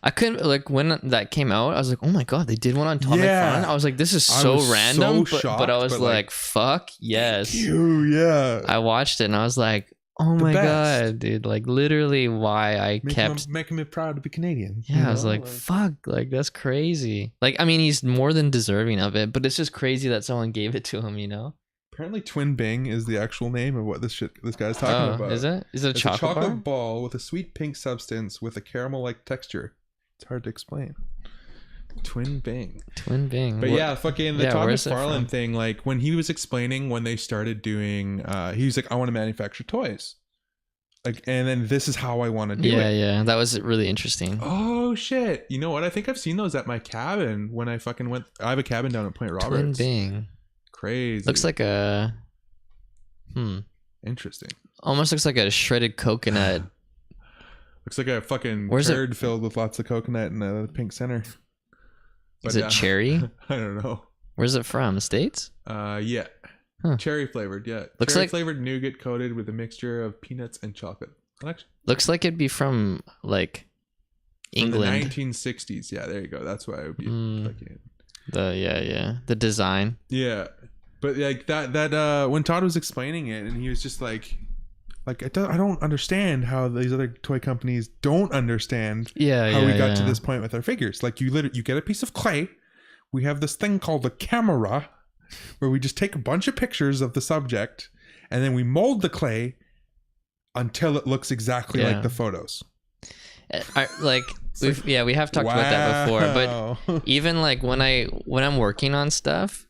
I couldn't, like, when that came out, I was like, oh my god, they did one on Atomic Fun. I was like, this is so random, but I was like, fuck yes. Yeah. I watched it and I was like, oh my god, dude, like literally why I kept making me proud to be Canadian. Yeah, I was like, fuck, like that's crazy. Like, I mean, he's more than deserving of it, but it's just crazy that someone gave it to him, you know? Apparently Twin Bing is the actual name of what this guy's talking about. Is it? Is it a chocolate ball with a sweet pink substance with a caramel-like texture? It's hard to explain. Twin Bing. But yeah, fucking the Todd McFarlane thing, like when he was explaining when they started doing, he was like, I want to manufacture toys. Like, and then this is how I want to do it. Yeah. That was really interesting. Oh shit. You know what? I think I've seen those at my cabin when I fucking went. I have a cabin down at Point Roberts. Twin Bing. Crazy. Looks like a interesting. Almost looks like a shredded coconut. Looks like a fucking turd filled with lots of coconut in the pink center. Is it cherry? I don't know. Where's it from? States? Yeah. Cherry flavored, yeah. Looks cherry like flavored nougat coated with a mixture of peanuts and chocolate. Looks like it'd be from like England. From the 1960s. Yeah, there you go. That's why I would be fucking the design. Yeah. But like that when Todd was explaining it and he was just like I don't understand how these other toy companies don't understand how we got to this point with our figures. Like you get a piece of clay. We have this thing called a camera where we just take a bunch of pictures of the subject and then we mold the clay until it looks exactly like the photos. We have talked about that before, but even like when I'm working on stuff,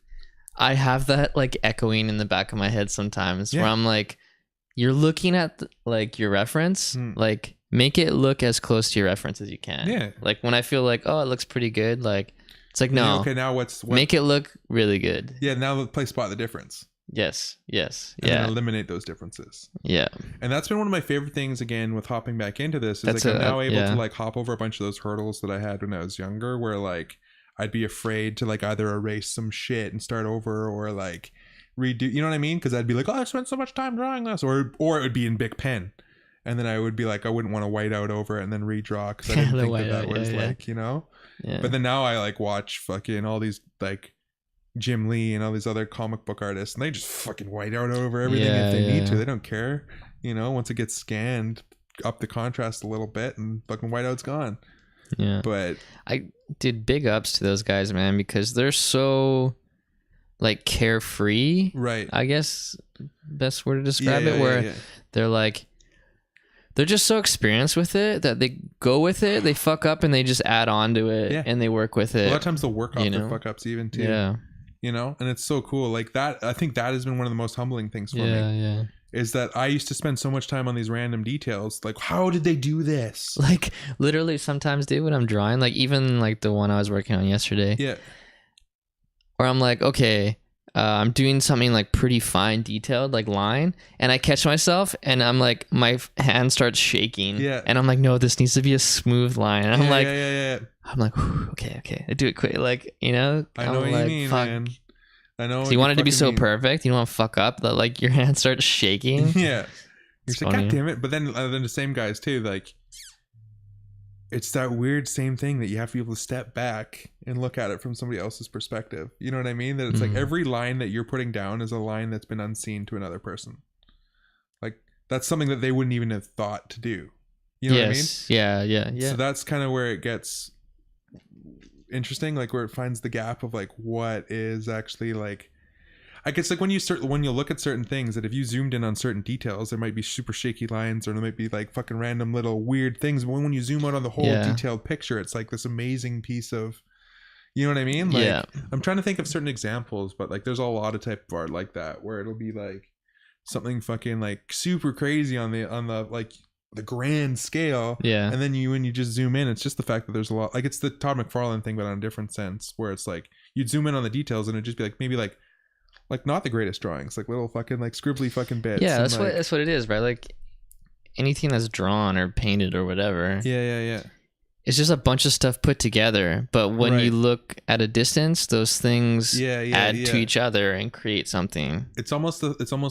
I have that like echoing in the back of my head sometimes where I'm like, you're looking at your reference, like make it look as close to your reference as you can. Yeah. Like when I feel like, oh, it looks pretty good, like it's like, no, okay, now what? Make it look really good. Yeah. Now play spot the difference. Yes. And then eliminate those differences. Yeah. And that's been one of my favorite things, again, with hopping back into this, is I'm now able to like hop over a bunch of those hurdles that I had when I was younger, where like I'd be afraid to like either erase some shit and start over or like redo, you know what I mean? Because I'd be like, oh, I spent so much time drawing this, or it would be in Bic pen. And then I would be like, I wouldn't want to white out over it and then redraw because I didn't think that was like, you know? Yeah. But then now I like watch fucking all these like Jim Lee and all these other comic book artists, and they just fucking white out over everything if they need to. They don't care, you know. Once it gets scanned, up the contrast a little bit, and fucking whiteout's gone. Yeah, but I did big ups to those guys, man, because they're so like carefree, right? I guess best word to describe it. Where they're like, they're just so experienced with it that they go with it, they fuck up, and they just add on to it, and they work with it. A lot of times they'll work off their fuck ups even too. Yeah. You know, and it's so cool. Like that, I think that has been one of the most humbling things for me. Yeah. is that I used to spend so much time on these random details. Like, how did they do this? Like, literally sometimes, dude, when I'm drawing, like even like the one I was working on yesterday. Yeah. Where I'm like, okay, I'm doing something like pretty fine detailed, like line, and I catch myself and I'm like, my hand starts shaking. Yeah. And I'm like, no, this needs to be a smooth line. And I'm like, yeah. I'm like, okay. I do it quick. Like, you know, I know what you mean, fuck. Man. I know. So you want it to be so perfect. You don't want to fuck up that like your hand starts shaking. Yeah. You're like, God damn it. But then the same guys too, like, it's that weird same thing that you have to be able to step back and look at it from somebody else's perspective. You know what I mean? That it's like every line that you're putting down is a line that's been unseen to another person. Like, that's something that they wouldn't even have thought to do. You know what I mean? Yeah. So that's kind of where it gets interesting, like where it finds the gap of like what is actually like, I guess like when you look at certain things, that if you zoomed in on certain details, there might be super shaky lines or there might be like fucking random little weird things. But when you zoom out on the whole detailed picture, it's like this amazing piece of, you know what I mean? Like, I'm trying to think of certain examples, but like there's a lot of type of art like that where it'll be like something fucking like super crazy on the like the grand scale. Yeah. And then when you just zoom in, it's just the fact that there's a lot, like it's the Todd McFarlane thing, but on a different sense, where it's like you'd zoom in on the details and it'd just be like maybe like not the greatest drawings, like little fucking like scribbly fucking bits. Yeah, that's what it is, right? Like anything that's drawn or painted or whatever. Yeah. It's just a bunch of stuff put together, but when you look at a distance, those things add to each other and create something. It's almost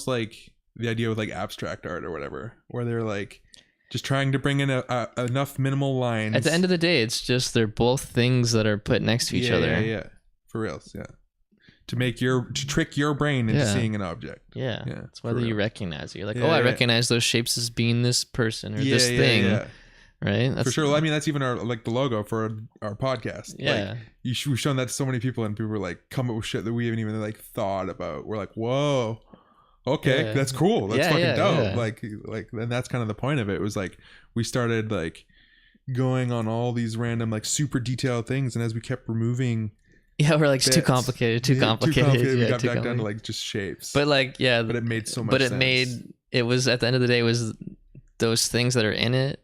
like the idea with like abstract art or whatever, where they're like just trying to bring in enough minimal lines. At the end of the day, it's just they're both things that are put next to each other. Yeah, for reals, yeah. To trick your brain into seeing an object. Yeah. It's whether you recognize it. You're like, I recognize those shapes as being this person or this thing. Yeah. Right? For sure. Well, I mean, that's even our like the logo for our podcast. Yeah. Like, we've shown that to so many people and people were like, come up with shit that we haven't even like thought about. We're like, whoa. Okay, that's cool. That's fucking dope. Yeah. Like, and that's kind of the point of it. It was like we started like going on all these random like super detailed things, and as we kept removing, we're like too complicated. We got back down to like just shapes. But like, but it made so much sense. It was at the end of the day was those things that are in it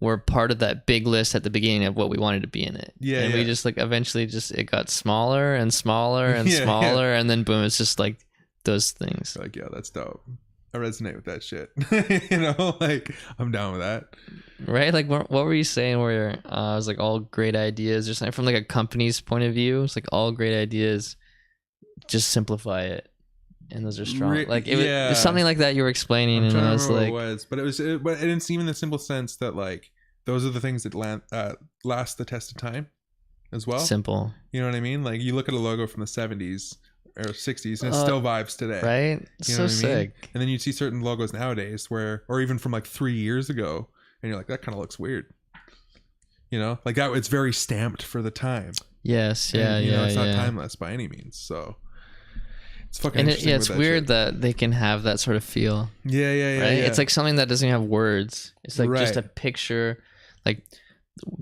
were part of that big list at the beginning of what we wanted to be in it. Yeah, and we just like eventually just it got smaller and smaller and smaller, and then boom, it's just like those things. Like, that's dope. I resonate with that shit. You know, like I'm down with that. Right? Like what were you saying where it was like all great ideas or something from like a company's point of view? It's like all great ideas, just simplify it. And those are strong. Like it was something like that you were explaining, and I was like, but it's even the simple sense that like those are the things that last the test of time as well. Simple. You know what I mean? Like you look at a logo from the 70s or 60s and it still vibes today. Right? You know so sick. Mean? And then you see certain logos nowadays or even from like 3 years ago, and you're like, that kind of looks weird. You know, like that. It's very stamped for the time. Yes. And, you know, it's not timeless by any means. So it's fucking interesting. It's weird that they can have that sort of feel. Yeah. Right? It's like something that doesn't have words. It's like just a picture, like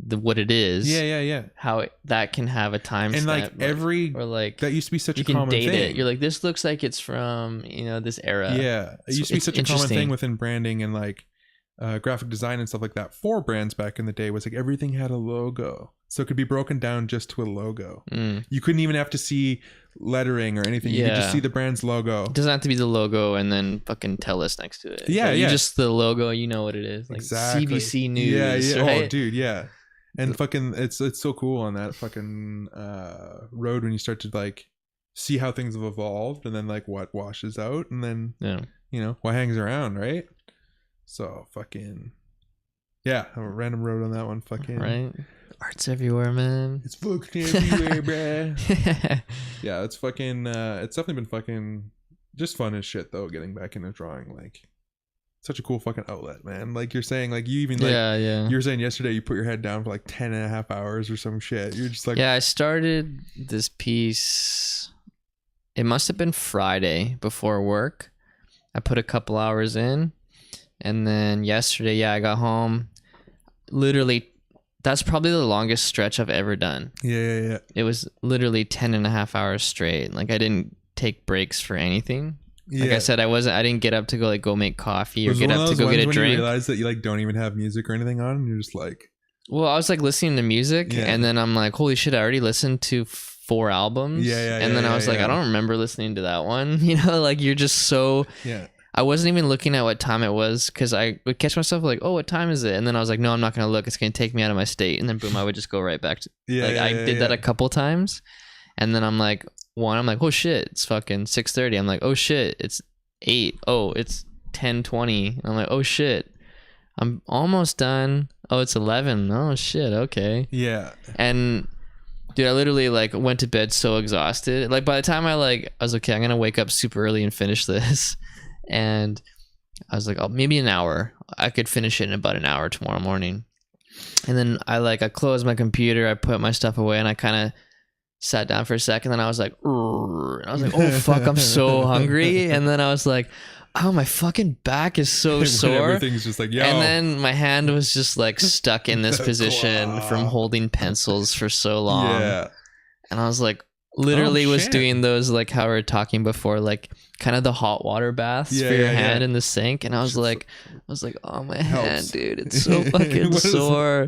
what it is. Yeah. How that can have a time and stamp, or like that used to be such a common thing. You can date it. You're like, this looks like it's from this era. Yeah, it used to be such a common thing within branding and like graphic design and stuff like that for brands back in the day. Was like everything had a logo, so it could be broken down just to a logo. You couldn't even have to see lettering or anything. You could just see the brand's logo. It doesn't have to be the logo and then fucking tell us next to it. Yeah. You just the logo, you know what it is. Like exactly. CBC News. Yeah. Right? Oh, dude, yeah. And fucking, it's so cool on that fucking road when you start to like see how things have evolved and then like what washes out and then you know what hangs around, right? So fucking a random road on that one. Fucking right. Art's everywhere, man. It's fucking everywhere, bruh. Yeah, it's fucking. It's definitely been fucking just fun as shit though. Getting back into drawing, like such a cool fucking outlet, man. Like you're saying, like you even like you were saying yesterday, you put your head down for like 10.5 hours or some shit. You're just like I started this piece. It must have been Friday before work. I put a couple hours in, and then yesterday, I got home. Literally. That's probably the longest stretch I've ever done. Yeah. It was literally 10.5 hours straight. Like I didn't take breaks for anything. Like I said, I didn't get up to go make coffee or Was get up to go get a drink. You realize that you like don't even have music or anything on, and you're just like, well, I was like listening to music, and then I'm like, holy shit, I already listened to 4 albums. And then I was like, I don't remember listening to that one. You know, like you're just so. Yeah. I wasn't even looking at what time it was because I would catch myself like, oh, what time is it? And then I was like, no, I'm not gonna look. It's gonna take me out of my state. And then boom, I would just go right back to. I did that a couple times, and then I'm like, I'm like, oh shit, it's fucking 6:30. I'm like, oh shit, it's 8. Oh, it's 10:20. I'm like, oh shit, I'm almost done. Oh, it's 11. Oh shit, okay. Yeah. And dude, I literally like went to bed so exhausted. Like by the time I was okay, I'm gonna wake up super early and finish this. And I was like, oh, maybe an hour. I could finish it in about an hour tomorrow morning. And then I closed my computer, I put my stuff away, and I kind of sat down for a second. Then I was like, oh fuck, I'm so hungry. And then I was like, oh, my fucking back is so sore. Everything's just like, yo. And then my hand was just like stuck in this position from holding pencils for so long. Yeah. And I was like, literally was doing those like how we were talking before, like kind of the hot water baths for your hand in the sink. And I was like, oh, my hand, dude, it's so fucking sore.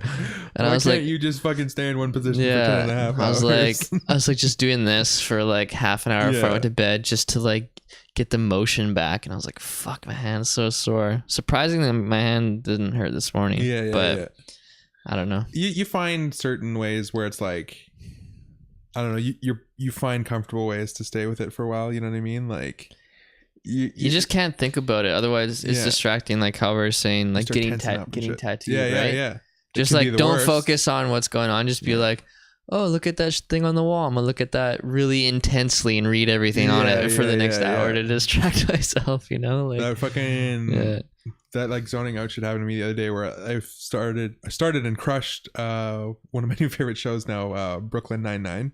And I was like, you just fucking stay in one position for 10.5 hours? I was like just doing this for like half an hour before I went to bed just to like get the motion back. And I was like, fuck, my hand's so sore. Surprisingly, my hand didn't hurt this morning. But I don't know. You find certain ways where it's like, I don't know, you find comfortable ways to stay with it for a while, you know what I mean? Like you just can't think about it, otherwise it's distracting, like how we were saying, like getting tattooed, right? Just like don't focus on what's going on, just be like, oh, look at that thing on the wall, I'm gonna look at that really intensely and read everything on it for the next hour to distract myself, you know? Like that fucking that like zoning out should happen to me the other day, where I started and crushed one of my new favorite shows now, Brooklyn Nine-Nine.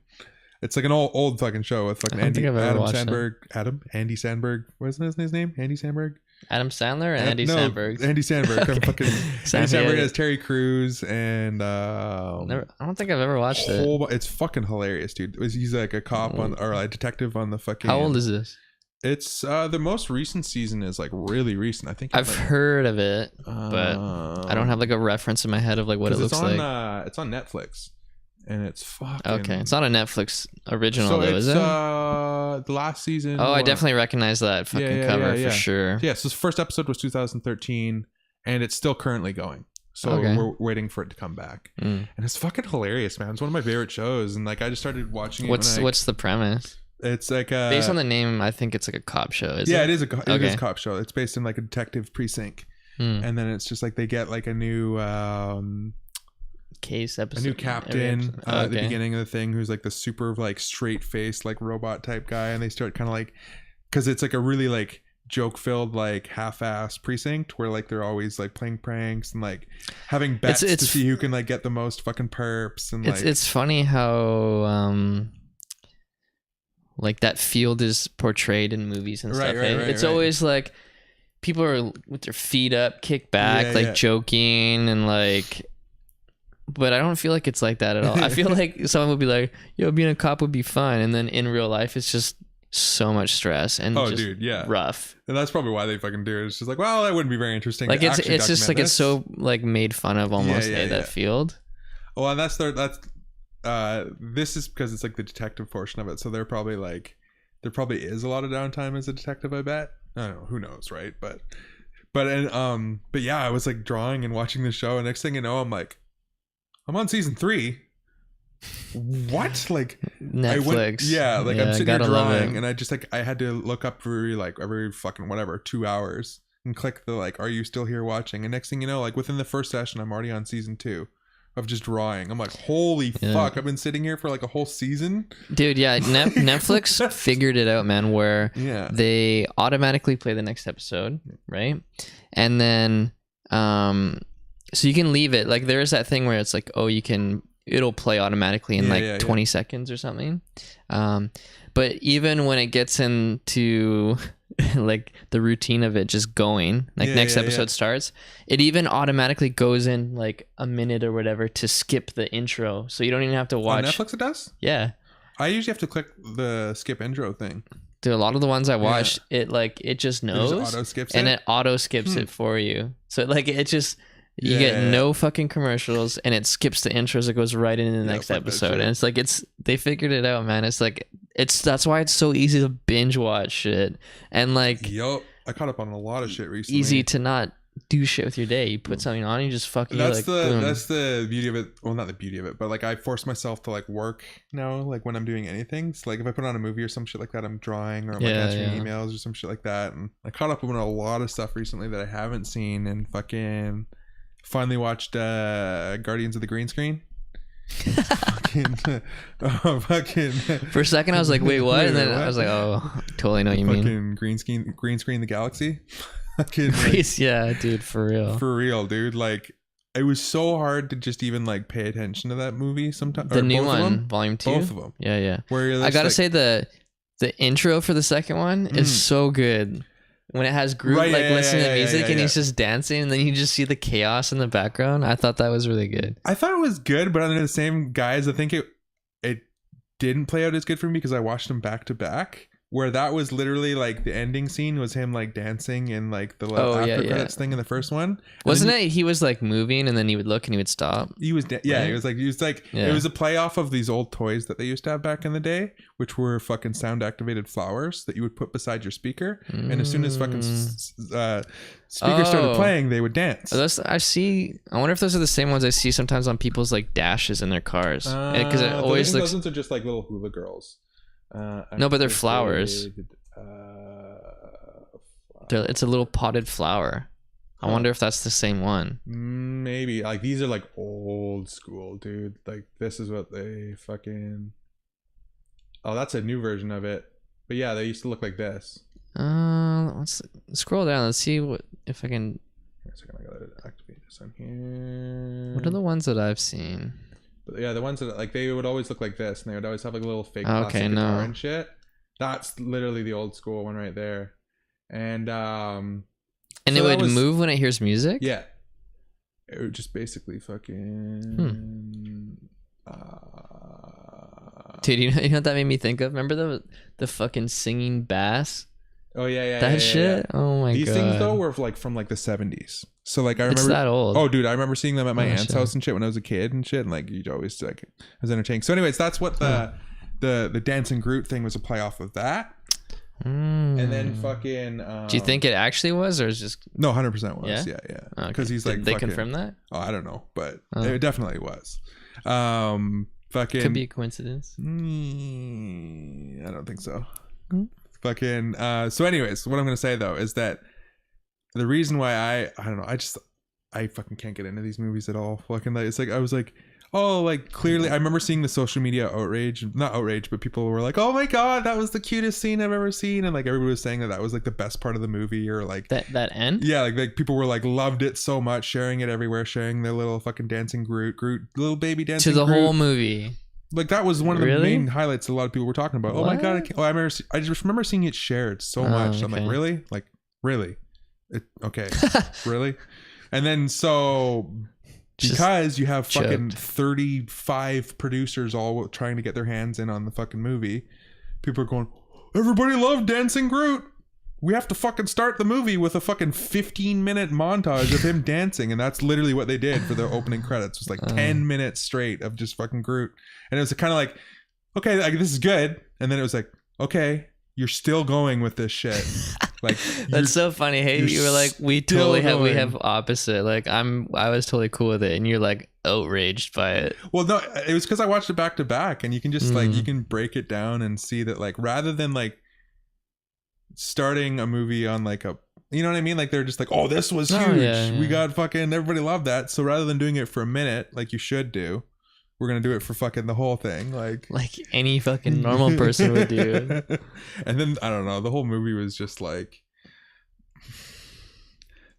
It's like an old fucking show with fucking Andy Sandberg. What's his name? Andy Sandberg? Adam Sandler or Andy Sandberg? Andy Sandberg. I'm fucking Andy Sandberg has Terry Crews and I don't think I've ever watched it. It's fucking hilarious, dude. He's like a cop or a detective on the fucking. How old is this? It's the most recent season is like really recent. I think I've heard of it, but I don't have like a reference in my head of like what it looks like. It's on Netflix, and it's fucking okay. It's not a Netflix original though, is it? The last season. Oh, I definitely recognize that fucking cover for sure. Yeah, so the first episode was 2013, and it's still currently going. So we're waiting for it to come back, and it's fucking hilarious, man. It's one of my favorite shows, and like I just started watching it. What's the premise? It's like based on the name, I think it's like a cop show. It is a cop show. It's based in like a detective precinct, and then it's just like they get like a new case episode, a new captain at the beginning of the thing, who's like the super like straight faced like robot type guy, and they start kind of like, because it's like a really like joke filled like half-ass precinct where like they're always like playing pranks and like having bets to see who can like get the most fucking perps, and like it's funny how like that field is portrayed in movies and stuff. It's always like people are with their feet up, kicked back, joking and like, but I don't feel like it's like that at all. I feel like someone would be like, yo, being a cop would be fun, and then in real life it's just so much stress and rough. And that's probably why they fucking do it. It's just like, well, that wouldn't be very interesting. Like it's just like this. It's so like made fun of almost that field. Well, and that's this is because it's like the detective portion of it, so there probably is a lot of downtime as a detective, I bet. I don't know, who knows, right? But yeah, I was like drawing and watching the show, and next thing you know, I'm on season 3. What? Like Netflix? I'm sitting here drawing, and I just like I had to look up for like every fucking 2 hours and click the like, are you still here watching? And next thing you know, like within the first session, I'm already on season 2 of just drawing. I'm like, holy fuck, I've been sitting here for like a whole season, dude. Netflix figured it out, man, where they automatically play the next episode, right? And then so you can leave it, like there is that thing where it's like, oh, it'll play automatically in 20 seconds or something, but even when it gets into like the routine of it just going, like next episode starts, it even automatically goes in like a minute or whatever to skip the intro, so you don't even have to watch. On Netflix it does? Yeah, I usually have to click the skip intro thing. Dude, a lot of the ones I watched, it just knows, it auto skips it for you. So like it just you get no fucking commercials, and it skips the intros. It goes right into the next episode, and it's like they figured it out, man. It's like that's why it's so easy to binge watch shit, and like I caught up on a lot of shit recently. Easy to not do shit with your day. You put something on, you just fucking. That's the beauty of it. Well, not the beauty of it, but like I force myself to like work now. Like when I'm doing anything, so like if I put on a movie or some shit like that, I'm drawing or I'm like answering emails or some shit like that. And I caught up on a lot of stuff recently that I haven't seen, and fucking finally watched Guardians of the Green Screen. fucking For a second I was like, wait, what? And then I was like, oh, totally know what you mean. Fucking green screen the galaxy. Yeah, dude, for real, dude. Like it was so hard to just even like pay attention to that movie sometimes. The new one, volume 2, both of them. Yeah. Where I gotta say the intro for the second one is so good. When it has Groot listening to music and he's just dancing, and then you just see the chaos in the background. I thought that was really good. I thought it was good, but under the same guise, I think it didn't play out as good for me because I watched them back to back. Where that was literally like the ending scene was him like dancing in like the after credits thing in the first one. Wasn't it? He was like moving and then he would look and he would stop. He was it was a play off of these old toys that they used to have back in the day, which were fucking sound activated flowers that you would put beside your speaker, and as soon as fucking speakers started playing, they would dance. I wonder if those are the same ones I see sometimes on people's like dashes in their cars, because it always looks. Those are just like little hula girls. No, but they're flowers. It's a little potted flower. I wonder if that's the same one. Maybe. Like these are like old school, dude. Like this is what they fucking. Oh, that's a new version of it. But yeah, they used to look like this. Let's scroll down. Let's see if I can. I gotta activate this on here. What are the ones that I've seen? But yeah, the ones that like they would always look like this, and they would always have like a little fake plastic guitar and shit. That's literally the old school one right there, and it would move when it hears music. Yeah, it would just basically fucking. Dude, you know what that made me think of? Remember the fucking singing bass? Oh yeah, that shit. Yeah. Oh my god. These things though were like from like the 70s. So like I remember it's that old. Oh dude, I remember seeing them at my aunt's house and shit when I was a kid and shit, and like you'd always like I was entertaining. So anyways, that's what the dancing Groot thing was a play off of that. And then fucking do you think it actually was, or is just no? 100% was. Yeah. Because he's like, did they confirm that? Oh, I don't know, but it definitely was. Fucking could be a coincidence. I don't think so. Fucking so anyways, what I'm gonna say though is that the reason why I don't know, I fucking can't get into these movies at all. Fucking like it's like I was like, oh, like clearly I remember seeing the social media not outrage, but people were like, oh my god, that was the cutest scene I've ever seen, and like everybody was saying that was like the best part of the movie, or like that end. Yeah, like people were like loved it so much, sharing it everywhere, sharing their little fucking dancing Groot little baby dancing to the Groot. Whole movie. Like that was one of the main highlights a lot of people were talking about. What? Oh my god! I just remember seeing it shared so much. Okay. I'm like, really? Like, really? Okay, really? And then so because you have fucking 35 producers all trying to get their hands in on the fucking movie, people are going, everybody loved Dancing Groot. We have to fucking start the movie with a fucking 15-minute montage of him dancing, and that's literally what they did for the opening credits. It was like 10 minutes straight of just fucking Groot, and it was kind of like, okay, like this is good, and then it was like, okay, you're still going with this shit. Like that's so funny. Hey, you were like, we have opposite. Like I was totally cool with it, and you're like outraged by it. Well, no, it was because I watched it back to back, and you can just like you can break it down and see that like rather than like starting a movie on like a, you know what I mean, like they're just like, oh, this was huge, we got fucking everybody loved that, so rather than doing it for a minute like you should do, we're gonna do it for fucking the whole thing, like any fucking normal person would do. And then I don't know, the whole movie was just like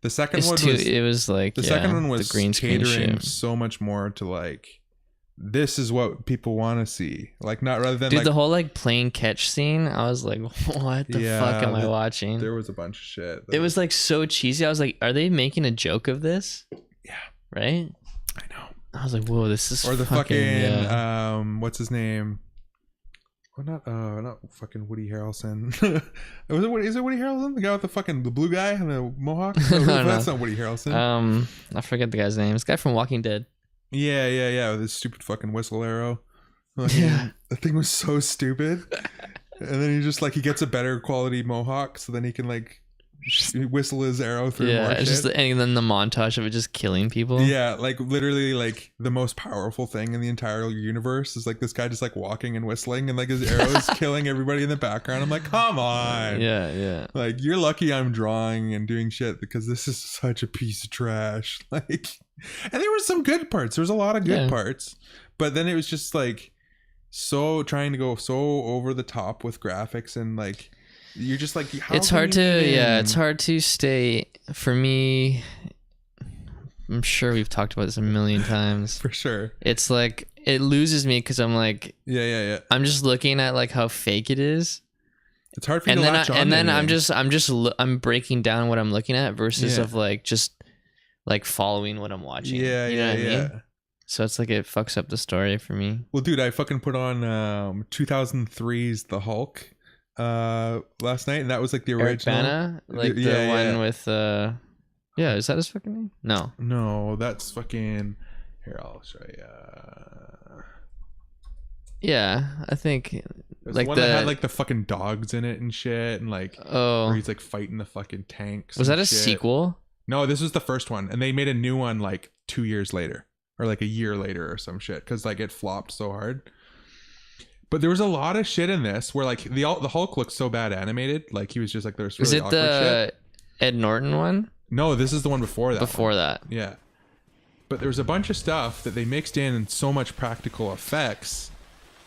the second one was green catering so much more to like, this is what people want to see, like not rather than the whole like plane catch scene. I was like, what the fuck am I watching? There was a bunch of shit. It was like so cheesy. I was like, are they making a joke of this? Yeah, right. I know. I was like, whoa, this is or the fucking what's his name? not fucking Woody Harrelson. Is it Woody Harrelson? The guy with the blue guy and the mohawk? No, that's not Woody Harrelson. I forget the guy's name. This guy from Walking Dead. Yeah. With his stupid fucking whistle arrow. Yeah. The thing was so stupid. And then he gets a better quality mohawk, so then he can like whistle his arrow through more it's shit. And then the montage of it just killing people. Yeah, like literally like the most powerful thing in the entire universe is like this guy just like walking and whistling and like his arrows killing everybody in the background. I'm like, come on. Yeah. Like, you're lucky I'm drawing and doing shit because this is such a piece of trash. Like, and there were some good parts. There was a lot of good parts, but then it was just like so trying to go so over the top with graphics and like you're just like, it's hard to stay. For me, I'm sure we've talked about this a million times. For sure. It's like it loses me because I'm like, yeah. I'm just looking at like how fake it is. It's hard for you to latch on. And then I'm breaking down what I'm looking at versus of like just like following what I'm watching. Yeah, you know what I mean? So it's like it fucks up the story for me. Well, dude, I fucking put on 2003's The Hulk last night, and that was like the original. Bana? Like the one with is that his fucking name? No, that's fucking. Here, I'll show you. Yeah, I think like the one that had like the fucking dogs in it and shit, and like where he's like fighting the fucking tanks. Was that a sequel? No, this was the first one, and they made a new one like 2 years later, or like a year later, or some shit, because like it flopped so hard. But there was a lot of shit in this where like the Hulk looked so bad animated, like he was just like there's really awkward shit. Is it the Ed Norton one? No, this is the one before that. That, yeah. But there was a bunch of stuff that they mixed in and so much practical effects,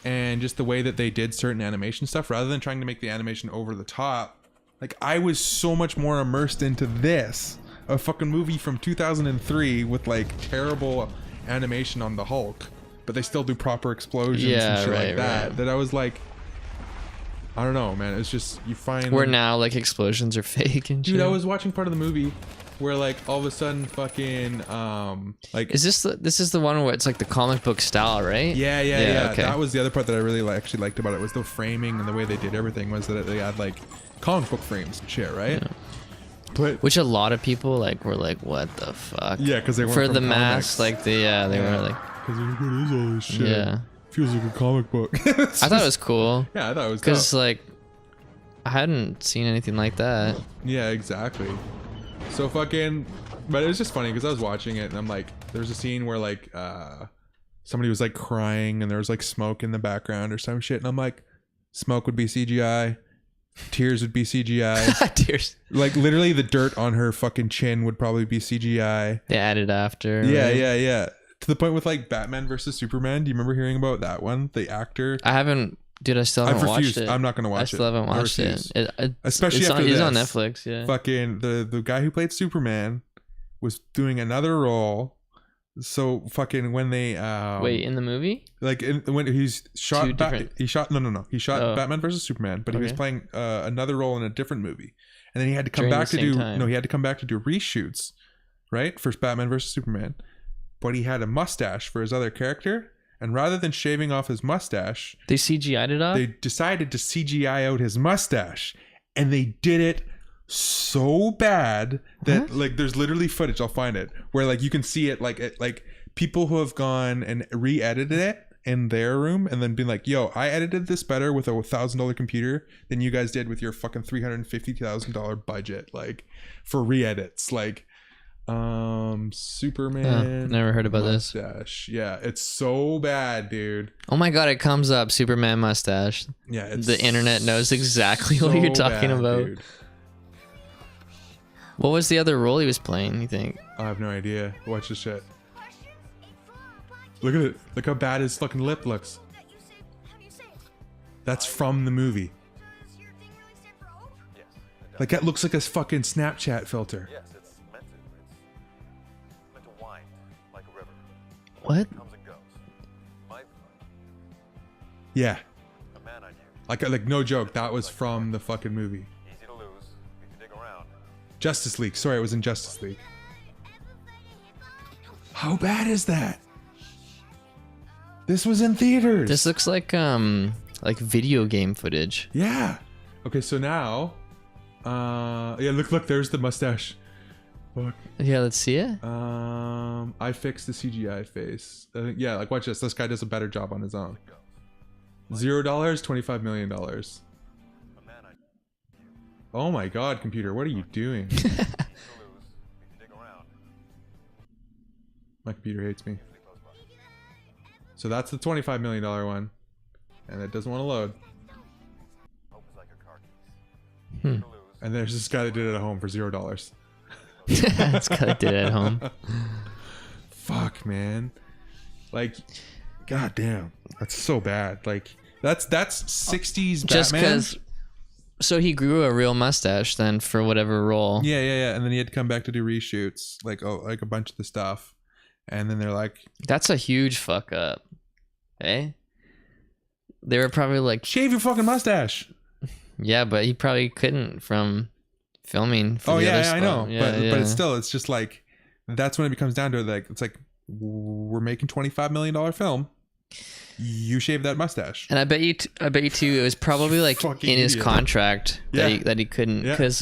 and just the way that they did certain animation stuff rather than trying to make the animation over the top. Like, I was so much more immersed into this, a fucking movie from 2003 with like terrible animation on the Hulk, but they still do proper explosions and shit like that. That I was like, I don't know, man. It's just, you find where now like explosions are fake and shit. Dude, I was watching part of the movie where like all of a sudden fucking like this is the one where it's like the comic book style, right? Yeah. Okay. That was the other part that I really actually liked about it, was the framing and the way they did everything, was that they had like comic book frames and shit, right? Yeah. But which a lot of people like were like, what the fuck? Yeah, because they weren't for from the comics. Mask, like they were like, because what is all this shit? Yeah, feels like a comic book. I thought it was cool. Yeah, I thought it was because like I hadn't seen anything like that. Yeah, exactly. So fucking, but it was just funny because I was watching it and I'm like, there's a scene where like somebody was like crying and there was like smoke in the background or some shit, and I'm like, smoke would be CGI. Tears would be CGI. Tears. Like literally the dirt on her fucking chin would probably be CGI. They added after. Yeah, right? yeah. To the point with like Batman versus Superman. Do you remember hearing about that one? The actor. I haven't. Dude, I still haven't watched it. I'm not gonna watch it. I still haven't watched it. Especially after this. It's on Netflix. Yeah. Fucking the guy who played Superman was doing another role. So fucking when they wait, in the movie, like when he's shot he shot Batman versus Superman, but he was playing another role in a different movie, and then he had to come back to do reshoots, right, for Batman versus Superman, but he had a mustache for his other character, and rather than shaving off his mustache, they CGI'd it off. They decided to CGI out his mustache, and they did it so bad that like there's literally footage, I'll find it, where like you can see it like people who have gone and re-edited it in their room and then been like, yo, I edited this better with a $1,000 computer than you guys did with your fucking $350,000 budget, like for re-edits. Like Superman never heard about mustache. Yeah, it's so bad, dude. Oh my god, it comes up, Superman mustache. Yeah, it's the internet knows exactly what you're talking about, dude. What was the other role he was playing, you think? I have no idea. Watch this shit. Look at it. Look how bad his fucking lip looks. That's from the movie. Like that looks like a fucking Snapchat filter. Yes, it's meant to wind like a river. What? It comes and goes. Yeah. A man I knew. Like no joke. That was from the fucking movie. Easy to lose if you dig around. Justice League. Sorry, it was in Justice League. How bad is that? This was in theaters. This looks like like video game footage. Yeah. Okay, so now, yeah, look, there's the mustache. Fuck. Yeah, let's see it. I fixed the CGI face. Yeah, like watch this. This guy does a better job on his own. $0, $25 million. Oh my God, computer, what are you doing? My computer hates me. So that's the $25 million one, and it doesn't want to load. And there's this guy that did it at home for $0. This guy did it at home. Fuck, man. Like, goddamn, that's so bad. Like, that's 60s just Batman. because. So he grew a real mustache then for whatever role. Yeah. And then he had to come back to do reshoots, like a bunch of the stuff. And then they're like, that's a huge fuck up. Eh? They were probably like, shave your fucking mustache. Yeah, but he probably couldn't from filming. For Oh the other yeah, spot. I know. Yeah, but it's just like, that's when it becomes down to like, it's like, we're making $25 million film. You shave that mustache. And I bet you too, it was probably like Fucking in his idiot. contract that he couldn't, because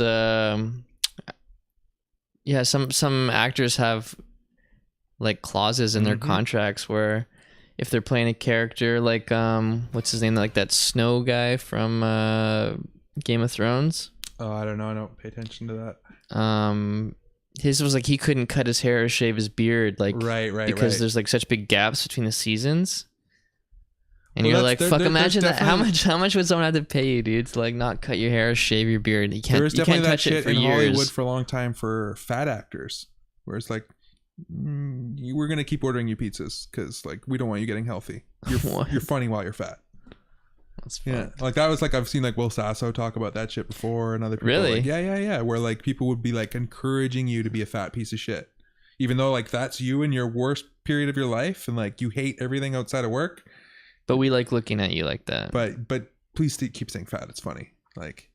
some actors have like clauses in their contracts where if they're playing a character like what's his name, like that Snow guy from Game of Thrones. Oh, I don't know. I don't pay attention to that. His was like he couldn't cut his hair or shave his beard, like right, because there's like such big gaps between the seasons. And Well, you're like, fuck, imagine that. How definitely- much would someone have to pay you, dude, to like not cut your hair or shave your beard? You can't. There was You definitely can't that touch it shit for in years. Hollywood for a long time for fat actors, where it's like, we're gonna keep ordering you pizzas because like we don't want you getting healthy. You're funny while you're fat. That's fun. Yeah, like that was like I've seen like Will Sasso talk about that shit before, and other people. Really? Like, yeah. Where like people would be like encouraging you to be a fat piece of shit, even though like that's you in your worst period of your life, and like you hate everything outside of work. But we like looking at you like that. But please keep saying fat. It's funny. Like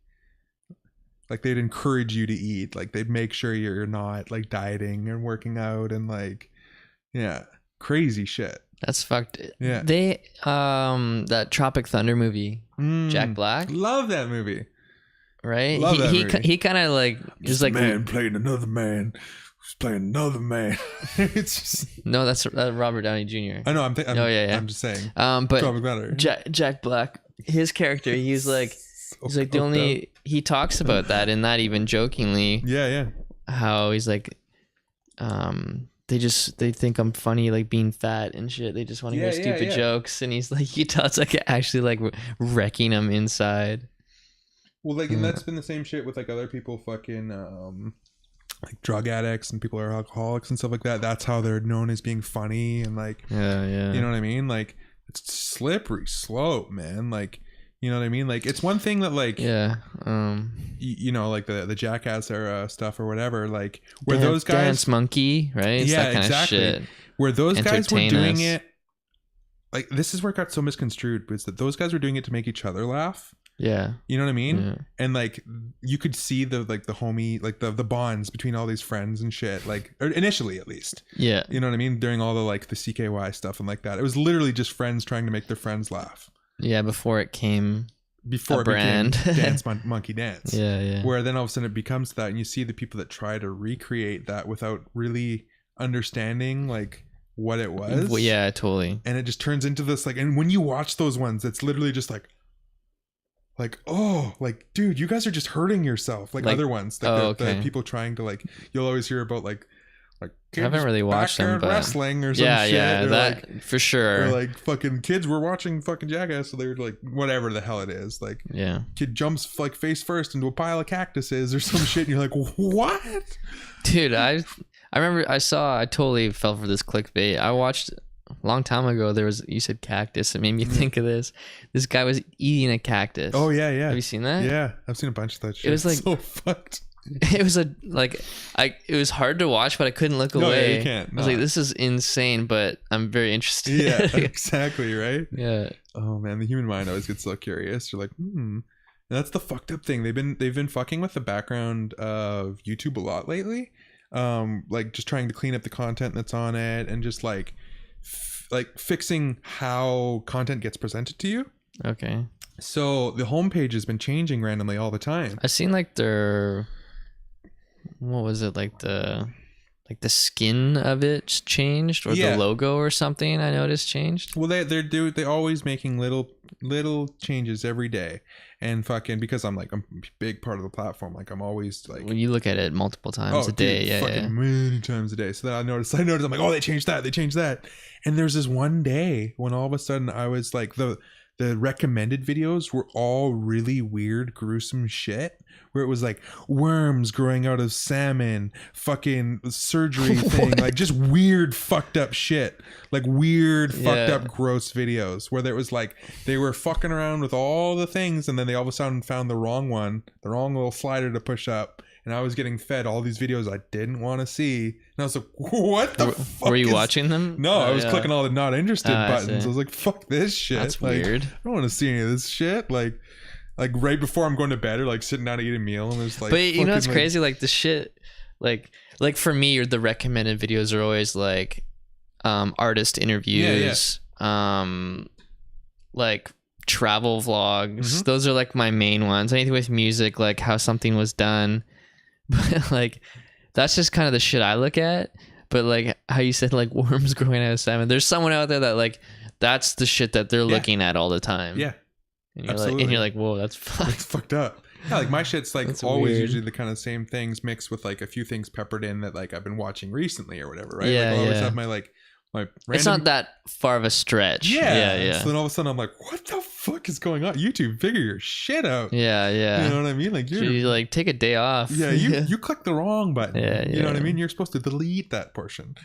they'd encourage you to eat. Like they'd make sure you're not like dieting and working out and like, yeah, crazy shit. That's fucked. Yeah. They that Tropic Thunder movie, Jack Black, Love that movie. right? Love that movie. He kind of like is like man playing another man. Who's playing another man? It's just. no, that's Robert Downey Jr. I know. I'm yeah. I'm just saying. But Tropic Thunder. Jack Black, his character, he's like the only. He talks about that and not even jokingly. Yeah. How he's like, they think I'm funny, like being fat and shit. They just want to hear stupid jokes, and he's like, it's like actually like wrecking them inside. Well, like, and that's been the same shit with like other people, fucking like drug addicts and people who are alcoholics and stuff like that. That's how they're known as being funny and like, yeah. You know what I mean? Like, it's slippery slope, man. Like, you know what I mean? Like, it's one thing that like, you know, like the Jackass era stuff or whatever, like where those guys Dance Monkey, right? It's yeah, that kind exactly. of shit. Where those guys were Entertain doing us. it, like this is where it got so misconstrued, was that those guys were doing it to make each other laugh. Yeah. You know what I mean? Yeah. And like you could see the homie, like the bonds between all these friends and shit, like or initially at least. Yeah. You know what I mean? During all the like the CKY stuff and like that. It was literally just friends trying to make their friends laugh. Yeah, before it became it brand. became Dance Monkey Dance. Yeah. Where then all of a sudden it becomes that, and you see the people that try to recreate that without really understanding like what it was. Well, yeah, totally. And it just turns into this like, and when you watch those ones, it's literally just like oh, like dude, you guys are just hurting yourself. Like other ones, like the people trying to like, you'll always hear about like I haven't really watched them, but wrestling or some shit. Yeah, or that like, for sure. or like fucking kids were watching fucking Jackass, so they were like whatever the hell it is. Like kid jumps like face first into a pile of cactuses or some shit, and you're like, what? Dude, I remember I totally fell for this clickbait. I watched a long time ago. You said cactus. It made me think of this. This guy was eating a cactus. Oh yeah. Have you seen that? Yeah, I've seen a bunch of that shit. It was like so fucked. It was it was hard to watch, but I couldn't look away. No, yeah, you can't. I was like, this is insane, but I'm very interested. Yeah, exactly, right? Yeah. Oh man, the human mind always gets so curious. You're like, And that's the fucked up thing. They've been fucking with the background of YouTube a lot lately. Like just trying to clean up the content that's on it and just like fixing how content gets presented to you. Okay. So the homepage has been changing randomly all the time. I seen like their, what was it, like the skin of it changed, or the logo or something. I noticed changed. Well, they're always making little changes every day, and fucking, because I'm a big part of the platform. Like I'm always like, when you look at it multiple times a day, many times a day. So then I noticed. I'm like, oh, they changed that, and there's this one day when all of a sudden I was like, the recommended videos were all really weird, gruesome shit, where it was like worms growing out of salmon, fucking surgery thing, like just weird fucked up shit, like weird fucked up gross videos, where there was like they were fucking around with all the things, and then they all of a sudden found the wrong little slider to push up, and I was getting fed all these videos I didn't want to see, and I was like, what the fuck? Were you watching them? No, I was clicking all the not interested buttons. I was like, fuck this shit. That's like, weird. I don't want to see any of this shit. Like right before I'm going to bed, or like sitting down to eat a meal, and there's like, but you know what's crazy? Like the shit, like for me, the recommended videos are always like artist interviews, like travel vlogs. Those are like my main ones. Anything with music, like how something was done. But like that's just kind of the shit I look at. But like how you said, like worms growing out of salmon, there's someone out there that like that's the shit that they're looking at all the time. Yeah, and you're like, whoa, that's fucked up. Yeah, like my shit's like that's always weird. Usually the kind of same things mixed with like a few things peppered in that like I've been watching recently or whatever, right? Yeah, like I always have my random... It's not that far of a stretch. Yeah. So then all of a sudden I'm like, what the fuck is going on? YouTube, figure your shit out. Yeah. You know what I mean? Like you like take a day off. Yeah, you clicked the wrong button. Yeah. You know what I mean? You're supposed to delete that portion.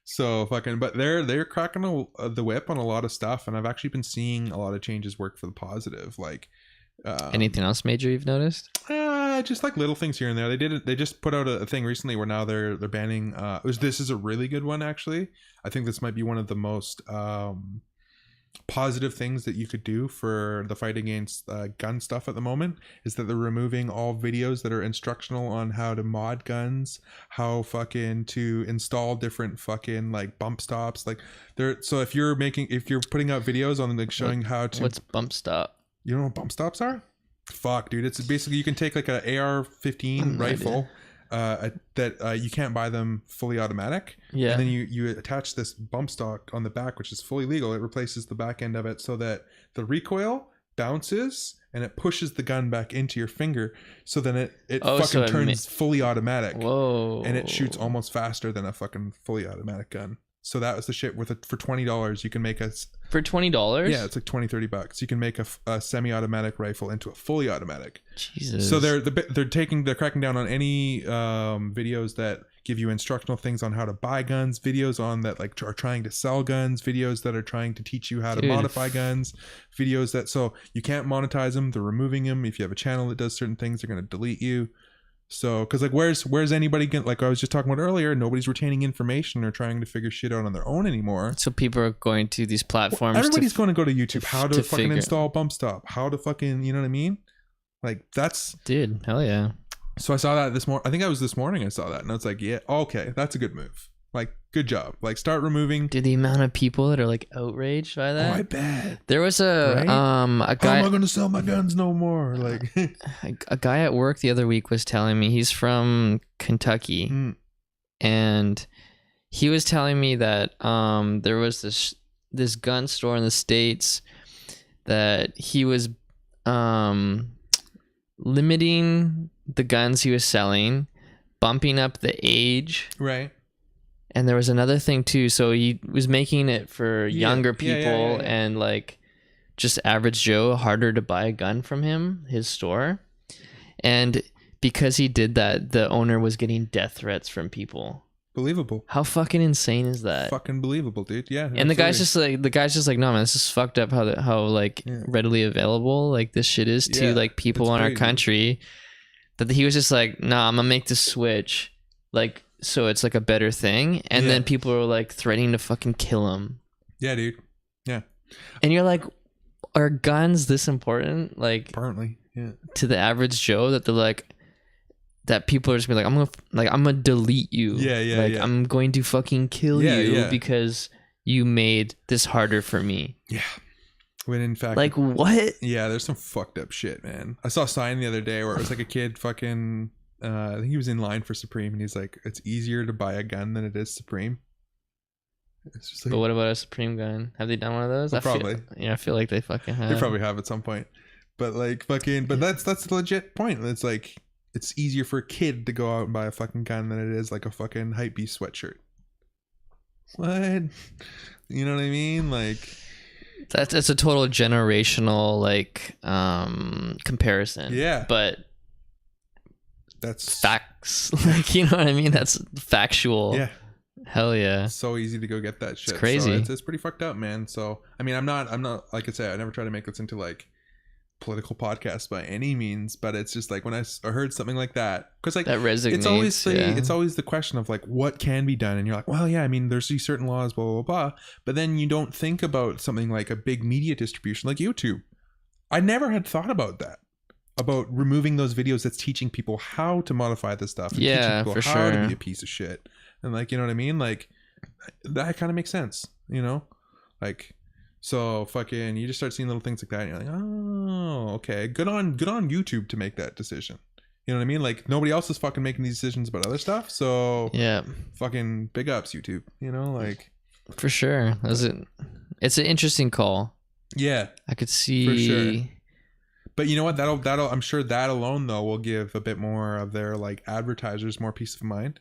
So fucking, but they're cracking the whip on a lot of stuff, and I've actually been seeing a lot of changes work for the positive. Like anything else major you've noticed? Just like little things here and there. They just put out a thing recently where now they're banning. This is a really good one actually. I think this might be one of the most positive things that you could do for the fight against gun stuff at the moment, is that they're removing all videos that are instructional on how to mod guns, how fucking to install different fucking like bump stops. Like so if you're putting out videos on like showing how to. What's bump stop? You know what bump stops are? Fuck, dude. It's basically, you can take like an AR-15 rifle that you can't buy them fully automatic. Yeah. And then you attach this bump stock on the back, which is fully legal. It replaces the back end of it so that the recoil bounces and it pushes the gun back into your finger. So then it turns fully automatic. Whoa. And it shoots almost faster than a fucking fully automatic gun. So that was the shit for $20. You can make for $20. Yeah, it's like $20-$30. You can make a semi-automatic rifle into a fully automatic. Jesus. So they're cracking down on any videos that give you instructional things on how to buy guns, videos on that like are trying to sell guns, videos that are trying to teach you how to modify guns, videos that, so you can't monetize them. They're removing them. If you have a channel that does certain things, they're going to delete you. So, because like where's anybody like I was just talking about earlier, nobody's retaining information or trying to figure shit out on their own anymore. So people are going to these platforms. Everybody's going to go to YouTube. How to fucking install bump stop? How to fucking, you know what I mean? Like that's, dude, hell yeah. So I saw that this morning. I think that was this morning. I saw that and I was like, yeah, okay, that's a good move. Like, good job. Like, start removing. Dude, the amount of people that are like outraged by that. Oh, I bet. There was a guy. How am I going to sell my guns no more? Like, a guy at work the other week was telling me, he's from Kentucky, and he was telling me that there was this gun store in the States that he was limiting the guns he was selling, bumping up the age. Right. And there was another thing too. So he was making it for younger people and like just average Joe harder to buy a gun from his store. And because he did that, the owner was getting death threats from people. Believable. How fucking insane is that? Fucking believable, dude. Yeah. And the guy's just like, no, man, this is fucked up how readily available like this shit is to like people in our country. That he was just like, nah, I'm gonna make this switch. Like, so it's like a better thing, and then people are like threatening to fucking kill him. Yeah, dude. Yeah. And you're like, are guns this important? Like, apparently, to the average Joe, that they're like, that people are just be like, I'm gonna delete you. Yeah. I'm going to fucking kill you because you made this harder for me. Yeah. When in fact, like what? Yeah, there's some fucked up shit, man. I saw a sign the other day where it was like a kid fucking. I think he was in line for Supreme, and he's like, "It's easier to buy a gun than it is Supreme." It's just like, but what about a Supreme gun? Have they done one of those? Well, probably. I feel like they fucking have. They probably have at some point. But like fucking, but that's the legit point. It's like it's easier for a kid to go out and buy a fucking gun than it is like a fucking hypebeast sweatshirt. What? You know what I mean? Like that's a total generational like comparison. Yeah. But that's facts. Like, you know what I mean? That's factual. Yeah. Hell yeah. It's so easy to go get that shit. It's crazy. So it's pretty fucked up, man. So I mean, I'm not like I say, I never try to make this into like political podcast by any means, but it's just like when I heard something like that, because like that resonates, it's always the question of like what can be done, and you're like, well, yeah, I mean, there's these certain laws, blah blah blah, but then you don't think about something like a big media distribution like YouTube. I never had thought about that, about removing those videos that's teaching people how to modify this stuff, and teaching people how to be a piece of shit, and like, you know what I mean, like that kind of makes sense, you know, like. So fucking, you just start seeing little things like that, and you're like, oh, okay, good on YouTube to make that decision. You know what I mean? Like nobody else is fucking making these decisions about other stuff. So yeah, fucking big ups YouTube. You know, like for sure. It's an interesting call. Yeah, I could see. For sure. But you know what? That'll. I'm sure that alone though will give a bit more of their like advertisers more peace of mind.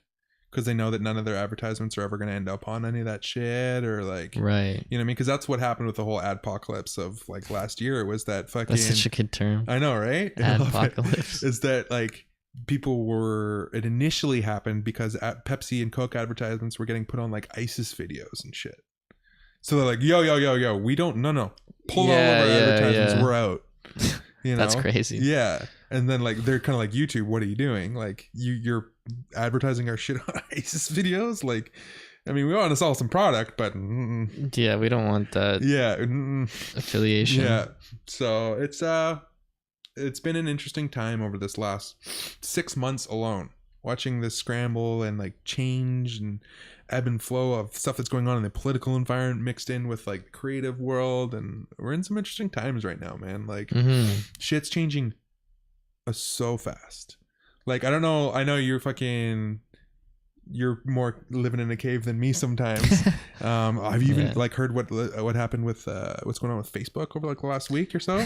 Because they know that none of their advertisements are ever going to end up on any of that shit, or like, right? You know what I mean? Because that's what happened with the whole adpocalypse of like last year. It was that fucking. That's such a good term. I know, right? Adpocalypse. Is that like people were? It initially happened because Pepsi and Coke advertisements were getting put on like ISIS videos and shit. So they're like, yo, we don't, no, pull all of our advertisements. Yeah. We're out. You know? That's crazy. Yeah. And then like they're kind of like, YouTube, what are you doing? Like you're advertising our shit on ISIS videos. Like, I mean, we want to sell some product, but yeah, we don't want that. Yeah, affiliation. Yeah. So it's been an interesting time over this last 6 months alone, watching this scramble and like change and ebb and flow of stuff that's going on in the political environment mixed in with like the creative world, and we're in some interesting times right now, man. Like shit's changing so fast. Like I don't know, I know you're more living in a cave than me sometimes. Have you even like heard what happened with what's going on with Facebook over like the last week or so?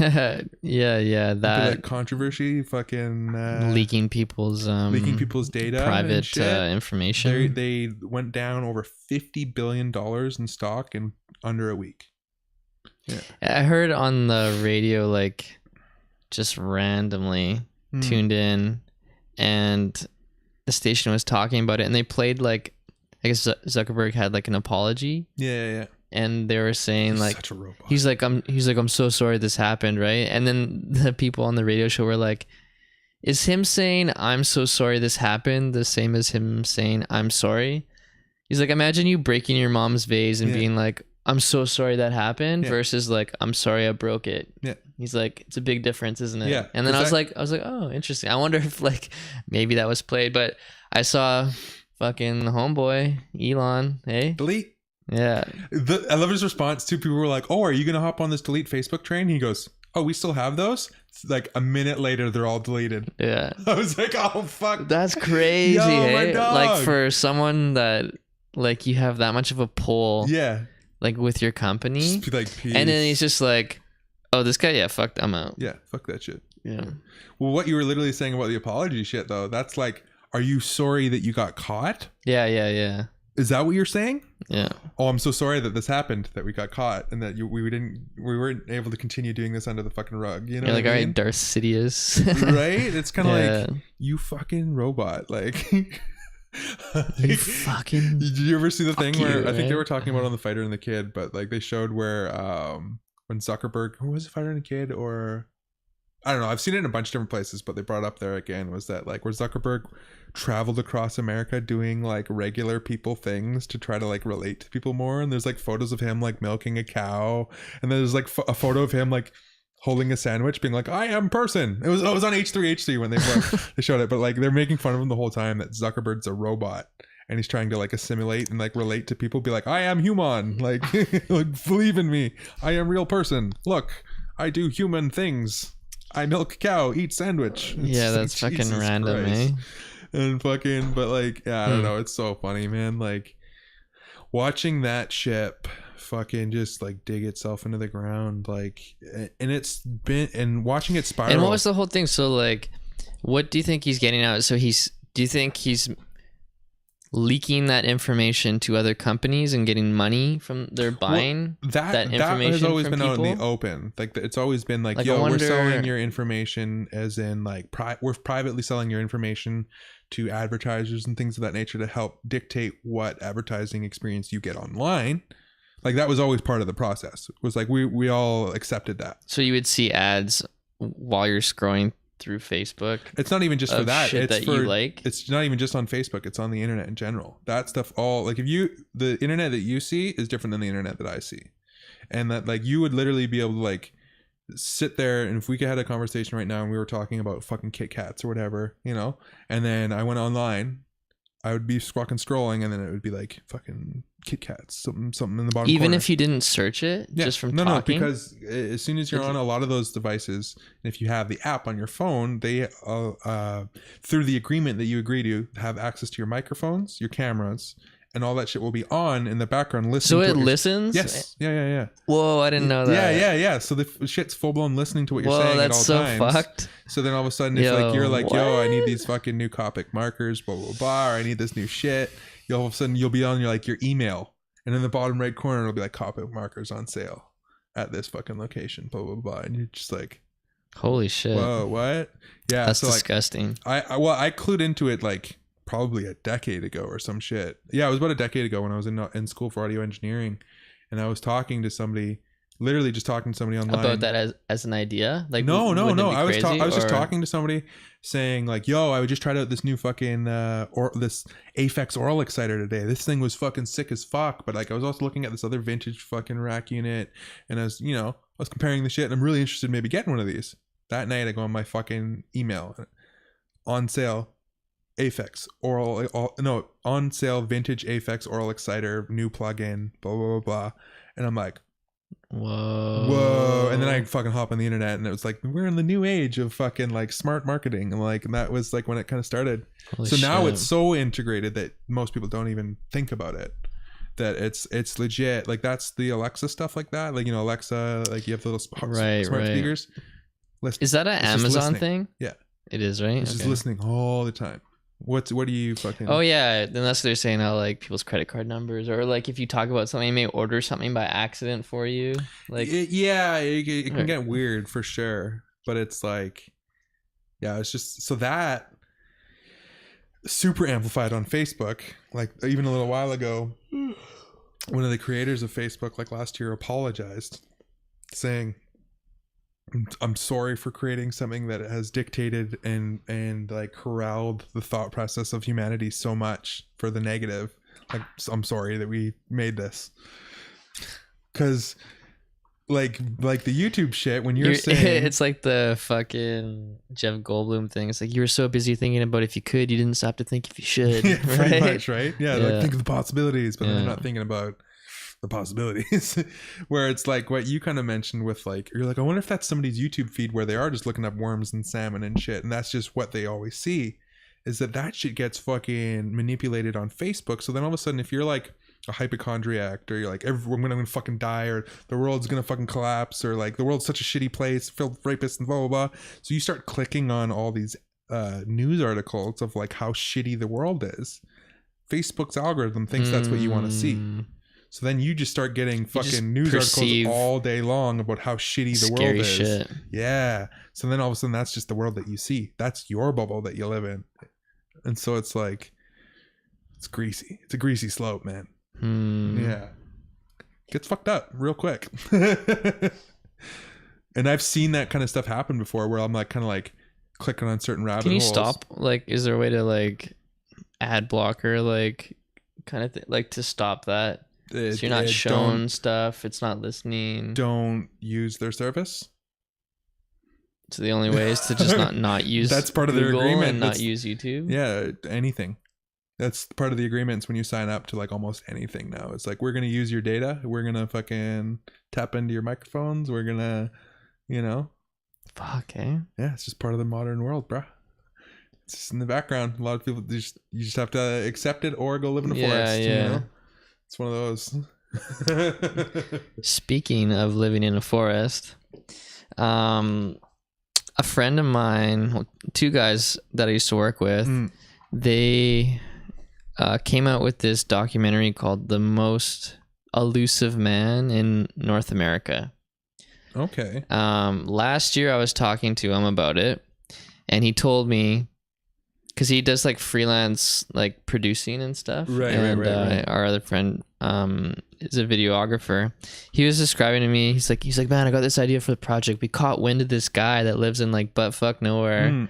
yeah that controversy, fucking leaking people's data, private information. They went down over $50 billion in stock in under a week. Yeah, I heard on the radio, like just randomly tuned in, and the station was talking about it, and they played like, I guess Zuckerberg had like an apology. Yeah. And they were saying he's like, such a robot. he's like, I'm so sorry this happened, right? And then the people on the radio show were like, is him saying I'm so sorry this happened the same as him saying I'm sorry? He's like, imagine you breaking your mom's vase and being like, I'm so sorry that happened, versus like, I'm sorry I broke it. Yeah. He's like, it's a big difference, isn't it? Yeah. And then I was like, oh, interesting. I wonder if like maybe that was played, but I saw fucking homeboy Elon. Hey, delete. Yeah. I love his response too. People were like, oh, are you gonna hop on this delete Facebook train? He goes, oh, we still have those? Like a minute later, they're all deleted. Yeah. I was like, oh fuck, that's crazy. Yo, hey? my dog. Like for someone that like you have that much of a pull. Yeah. Like with your company. Just be like, peace. And then he's just like, oh, this guy, fuck, I'm out. Yeah, fuck that shit. Yeah. Well, what you were literally saying about the apology shit though, that's like, are you sorry that you got caught? Yeah. Is that what you're saying? Yeah. Oh, I'm so sorry that this happened, that we got caught, and that we weren't able to continue doing this under the fucking rug. You know, you're like, all right, Darth Sidious. Right? It's kind of like, you fucking robot. Like, you fucking. Did you ever see the thing where I think they were talking about on The Fighter and the Kid, but like they showed where when Zuckerberg, who was it, Fighter and the Kid, or I don't know, I've seen it in a bunch of different places, but they brought up there again was that like where Zuckerberg traveled across America doing like regular people things to try to like relate to people more, and there's like photos of him like milking a cow, and there's like a photo of him like holding a sandwich being like, I am person. It was on H3H3 when they showed it, but like they're making fun of him the whole time that Zuckerberg's a robot, and he's trying to like assimilate and like relate to people, be like, I am human, like, like believe in me, I am real person, look, I do human things, I milk cow, eat sandwich. Yeah, that's like, fucking Jesus random, Christ. And fucking, but like, yeah, I don't know, it's so funny, man. Like watching that ship fucking just like dig itself into the ground, like, and it's been, and watching it spiral. And what was the whole thing? So like, what do you think he's getting out? So do you think he's leaking that information to other companies and getting money from their buying that information? That has always been people? Out in the open. Like it's always been like yo, we're selling your information, as in like we're privately selling your information to advertisers and things of that nature to help dictate what advertising experience you get online. Like that was always part of the process. It was like we all accepted that. So you would see ads while you're scrolling through Facebook. It's not even just for that. It's that for, you like. It's not even just on Facebook. It's on the internet in general. That stuff all like the internet that you see is different than the internet that I see, and that like you would literally be able to like sit there, and if we had a conversation right now and we were talking about fucking Kit Kats or whatever, you know, and then I went online, I would be fucking scrolling, and then it would be like fucking Kit Kats, something in the bottom even corner. if you didn't search it, just from talking? No, because as soon as you're on a lot of those devices, and if you have the app on your phone, they through the agreement that you agree to have access to your microphones, your cameras, and all that shit will be on in the background listening. So it listens? Yes. Yeah. Whoa, I didn't know that. Yeah. So the shit's full blown listening to what you're saying at all times. That's so fucked. So then all of a sudden, if like you're like, yo, I need these fucking new Copic markers, blah blah blah, or I need this new shit. All of a sudden you'll be on your email, and in the bottom right corner it'll be like Copic markers on sale at this fucking location, blah blah blah, and you're just like, holy shit. Whoa, what? Yeah, that's so disgusting. Like, I clued into it like probably a decade ago or some shit. Yeah, it was about a decade ago when I was in school for audio engineering, and I was talking to somebody, literally just talking to somebody online about that as an idea. Like no. I was just talking to somebody saying like, yo, I just tried out this new fucking this Aphex oral exciter today. This thing was fucking sick as fuck. But like I was also looking at this other vintage fucking rack unit, and I was comparing the shit, and I'm really interested in maybe getting one of these. That night I go on my fucking email, on sale Aphex on sale vintage Aphex oral exciter, new plug-in, blah blah blah blah, and I'm like, whoa, and then I fucking hop on the internet, and it was like, we're in the new age of fucking like smart marketing, and like, and that was like when it kind of started. Holy shit. Now it's so integrated that most people don't even think about it, that it's legit. Like that's the Alexa stuff like that, like, you know, Alexa, like you have the little smart speakers. Is that an Amazon thing? Yeah, it is, right? It's just listening all the time. What do you fucking... Oh yeah, then that's what they're saying, how like people's credit card numbers, or like if you talk about something, it may order something by accident for you. Like it can get weird for sure, but it's like, yeah, it's just so that super amplified on Facebook. Like even a little while ago, one of the creators of Facebook like last year apologized, saying, I'm sorry for creating something that has dictated and like corralled the thought process of humanity so much for the negative. Like, I'm sorry that we made this. Cause like the YouTube shit, when you're saying it's like the fucking Jeff Goldblum thing. It's like you were so busy thinking about if you could, you didn't stop to think if you should. Yeah, pretty much, right? Yeah, like think of the possibilities, but then they're not thinking about the possibilities. Where it's like what you kind of mentioned with like, you're like, I wonder if that's somebody's YouTube feed where they are just looking up worms and salmon and shit, and that's just what they always see, is that shit gets fucking manipulated on Facebook. So then all of a sudden, if you're like a hypochondriac, or you're like, everyone's gonna fucking die, or the world's gonna fucking collapse, or like the world's such a shitty place filled with rapists and blah blah blah, so you start clicking on all these news articles of like how shitty the world is. Facebook's algorithm thinks that's what you want to see. So then you just start getting fucking news articles all day long about how shitty the world is. Shit. Yeah. So then all of a sudden that's just the world that you see. That's your bubble that you live in. And so it's like, it's greasy. It's a greasy slope, man. Yeah. Gets fucked up real quick. And I've seen that kind of stuff happen before, where I'm like kind of like clicking on certain rabbit holes. Can you stop? Like, is there a way to like ad blocker, like kind of like to stop that? So you're not shown stuff, it's not listening. Don't use their service. So the only way is to just not use that's part of their agreement, and not use YouTube. Yeah, anything. That's part of the agreements when you sign up to like almost anything now. It's like, we're going to use your data. We're going to fucking tap into your microphones. We're going to, you know. Fuck, eh? Yeah, it's just part of the modern world, bro. It's just in the background. A lot of people, you just have to accept it or go live in a forest. Yeah. You know? It's one of those. Speaking of living in a forest, a friend of mine, two guys that I used to work with, they came out with this documentary called The Most Elusive Man in North America. Okay. Last year I was talking to him about it, and he told me, because he does like freelance like producing and stuff. Right. Our other friend is a videographer. He was describing to me, he's like, man, I got this idea for the project. We caught wind of this guy that lives in like buttfuck nowhere.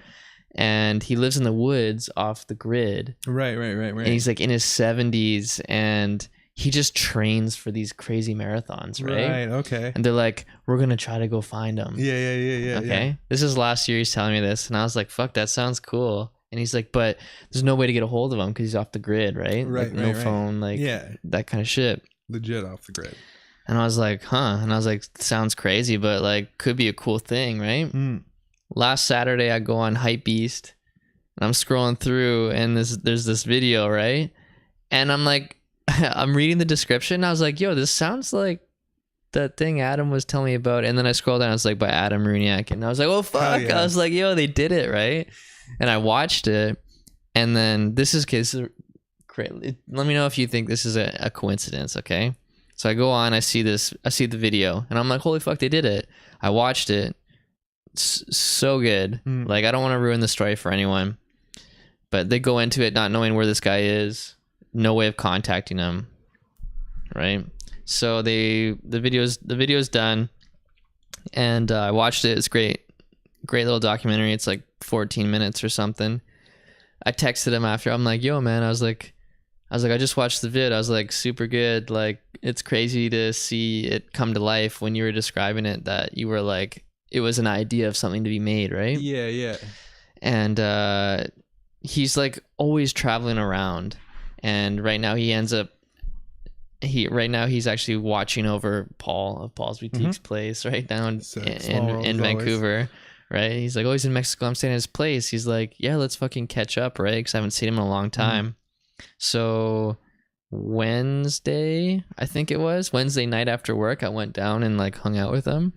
And he lives in the woods off the grid. Right. And he's like in his 70s, and he just trains for these crazy marathons, right? Okay. And they're like, we're going to try to go find him. Yeah. Okay. Yeah. This is last year he's telling me this, and I was like, fuck, that sounds cool. And he's like, but there's no way to get a hold of him because he's off the grid, right? Like no phone, like that kind of shit. Legit off the grid. And I was like, huh? And I was like, sounds crazy, but like could be a cool thing, right? Last Saturday, I go on Hypebeast, and I'm scrolling through, and there's this video, right? And I'm like, I'm reading the description, and I was like, yo, this sounds like that thing Adam was telling me about. And then I scrolled down, it's like by Adam Runiak, and I was like, oh fuck! Yeah. I was like, yo, they did it, right? And I watched it, and then this is great. Let me know if you think this is a coincidence, okay? So I go on, I see the video, and I'm like, holy fuck, they did it. I watched it. It's so good. Like, I don't want to ruin the story for anyone, but they go into it not knowing where this guy is, no way of contacting him, right? So the video's done, and I watched it. It's great little documentary. It's like 14 minutes or something. I texted him after. I'm like, yo, man, I was like, I just watched the vid. I was like, super good. Like, it's crazy to see it come to life when you were describing it, that you were like, it was an idea of something to be made, right? Yeah. And he's like always traveling around, and right now he's actually watching over Paul's Boutique's place right down in Vancouver. Right? He's like, oh, he's in Mexico. I'm staying at his place. He's like, yeah, let's fucking catch up, right? Because I haven't seen him in a long time. So Wednesday, I think it was, Wednesday night after work, I went down and like hung out with him.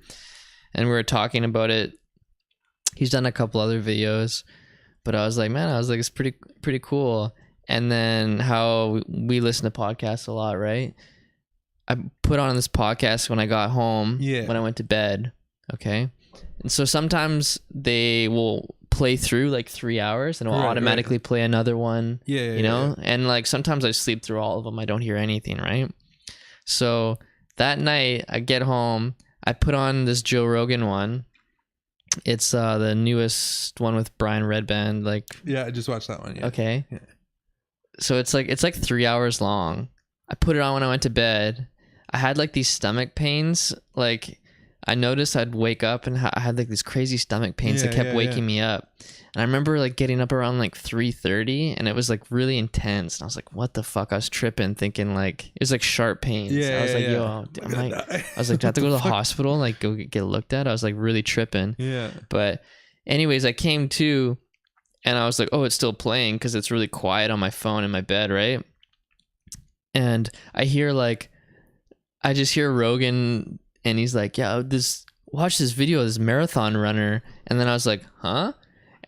And we were talking about it. He's done a couple other videos. But I was like, it's pretty cool. And then how we listen to podcasts a lot, right? I put on this podcast when I got home, when I went to bed, okay? And so sometimes they will play through like 3 hours, and it'll automatically play another one, you know? And like sometimes I sleep through all of them. I don't hear anything, right? So that night I get home, I put on this Joe Rogan one. It's the newest one with Brian Redband. Like, yeah, I just watched that one. Yeah. Okay. Yeah. So it's like 3 hours long. I put it on when I went to bed. I had like these stomach pains. Like, I noticed I'd wake up and I had like these crazy stomach pains that kept waking me up. And I remember like getting up around like 3:30, and it was like really intense. And I was like, what the fuck? I was tripping, thinking like it was like sharp pains. I was like, yo, I was like, do I have to go to the hospital and like go get looked at? I was like really tripping. Yeah. But anyways, I came to, and I was like, oh, it's still playing because it's really quiet on my phone in my bed, right? And I just hear Rogan, and he's like, yeah, watch this video of this marathon runner. And then I was like, huh?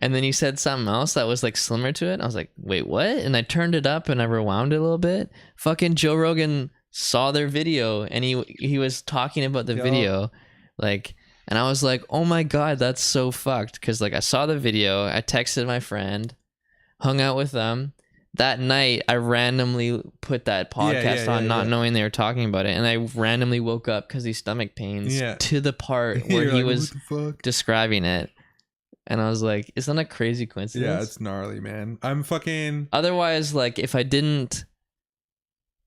And then he said something else that was like similar to it. I was like, wait, what? And I turned it up and I rewound it a little bit. Fucking Joe Rogan saw their video, and he was talking about the video. Like, and I was like, oh my God, that's so fucked. Cause like I saw the video, I texted my friend, hung out with them. That night, I randomly put that podcast on, not knowing they were talking about it. And I randomly woke up because these stomach pains to the part where he was describing it. And I was like, isn't that a crazy coincidence? Yeah, it's gnarly, man. I'm fucking... Otherwise, like, if I didn't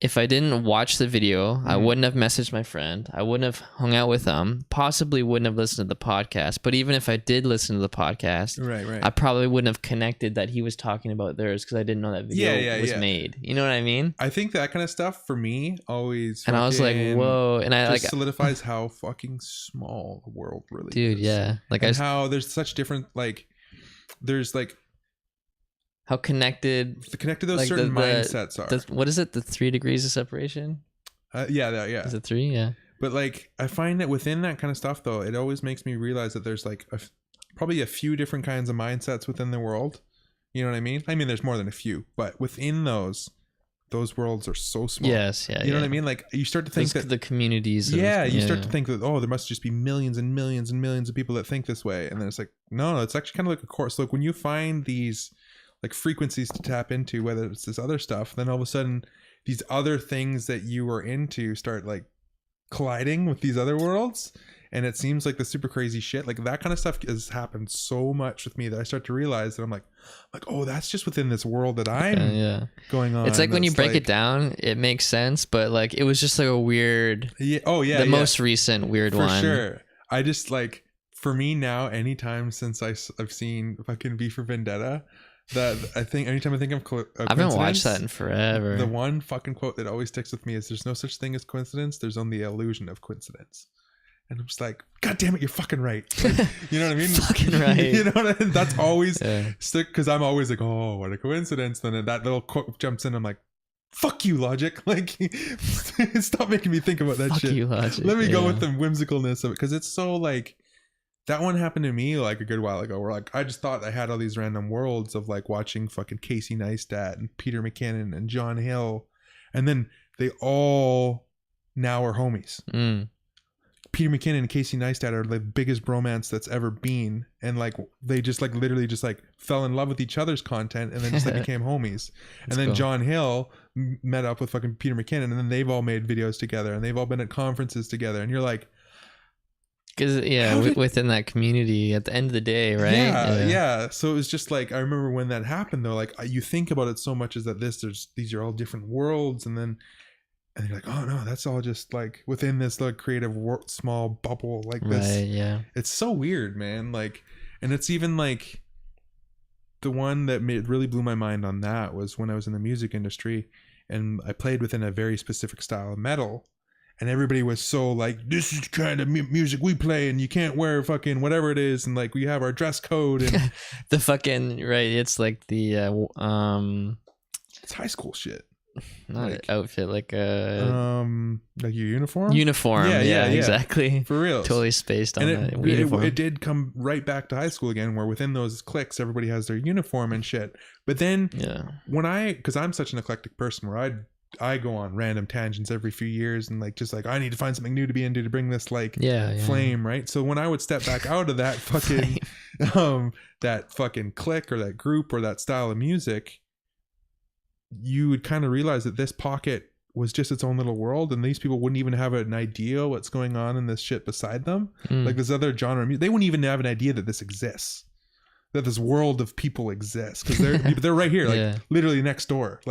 if I didn't watch the video, I wouldn't have messaged my friend. I wouldn't have hung out with them. Possibly wouldn't have listened to the podcast. But even if I did listen to the podcast, right. I probably wouldn't have connected that he was talking about theirs because I didn't know that video was made. You know what I mean? I think that kind of stuff for me always. And I was like, whoa! And I just solidifies how fucking small the world really dude, is. Yeah. Like and how there's such different there's how connected those certain mindsets are. What is it? The 3 degrees of separation? Yeah. Is it 3? Yeah. But I find that within that kind of stuff, though, it always makes me realize that there's probably a few different kinds of mindsets within the world. You know what I mean? I mean, there's more than a few, but within those worlds are so small. Yes, yeah. You know what I mean? Like you start to think that the communities. You start to think that there must just be millions and millions and millions of people that think this way, and then it's like no, it's actually kind of like a course. Like when you find these frequencies to tap into, whether it's this other stuff, then all of a sudden these other things that you were into start colliding with these other worlds, and it seems like the super crazy shit that kind of stuff has happened so much with me that I start to realize that I'm like oh, that's just within this world that I'm going on. It's like when you break it down, it makes sense, but it was just a weird most recent weird one for sure. I just for me now, anytime since I've seen fucking V for Vendetta, that I think anytime I think of I haven't watched that in forever. The one fucking quote that always sticks with me is there's no such thing as coincidence, there's only the illusion of coincidence. And I'm just like, God damn it, you're fucking right. You know what I mean? Fucking right. You know what I mean? That's always stick, because I'm always like, oh, what a coincidence. Then that little quote jumps in, I'm like, fuck you, logic. Stop making me think about that fuck shit. You, logic. Let me go with the whimsicalness of it, because it's so that one happened to me a good while ago, where I just thought I had all these random worlds of watching fucking Casey Neistat and Peter McKinnon and John Hill, and then they all now are homies. Peter McKinnon and Casey Neistat are the biggest bromance that's ever been, and they just literally just fell in love with each other's content, and then just became homies. And then cool. John Hill met up with fucking Peter McKinnon, and then they've all made videos together, and they've all been at conferences together, and you're like, because within that community at the end of the day, right? Yeah. So it was just I remember when that happened though, you think about it so much as that these are all different worlds, and you're like, oh no, that's all just within this creative small bubble this. Right, yeah. It's so weird, man. And it's even the one that really blew my mind on that was when I was in the music industry, and I played within a very specific style of metal. And everybody was so this is the kind of music we play, and you can't wear fucking whatever it is, and we have our dress code and the fucking right. It's the it's high school shit. Not an outfit, your uniform. Yeah, exactly. For real, totally spaced on that uniform. It did come right back to high school again, where within those cliques, everybody has their uniform and shit. But then, when because I'm such an eclectic person, where I go on random tangents every few years, and I need to find something new to be into to bring this flame, right? So when I would step back out of that fucking that fucking clique or that group or that style of music, you would kind of realize that this pocket was just its own little world, and these people wouldn't even have an idea what's going on in this shit beside them. This other genre of music, they wouldn't even have an idea that this exists, that this world of people exists, because they're right here, literally next door,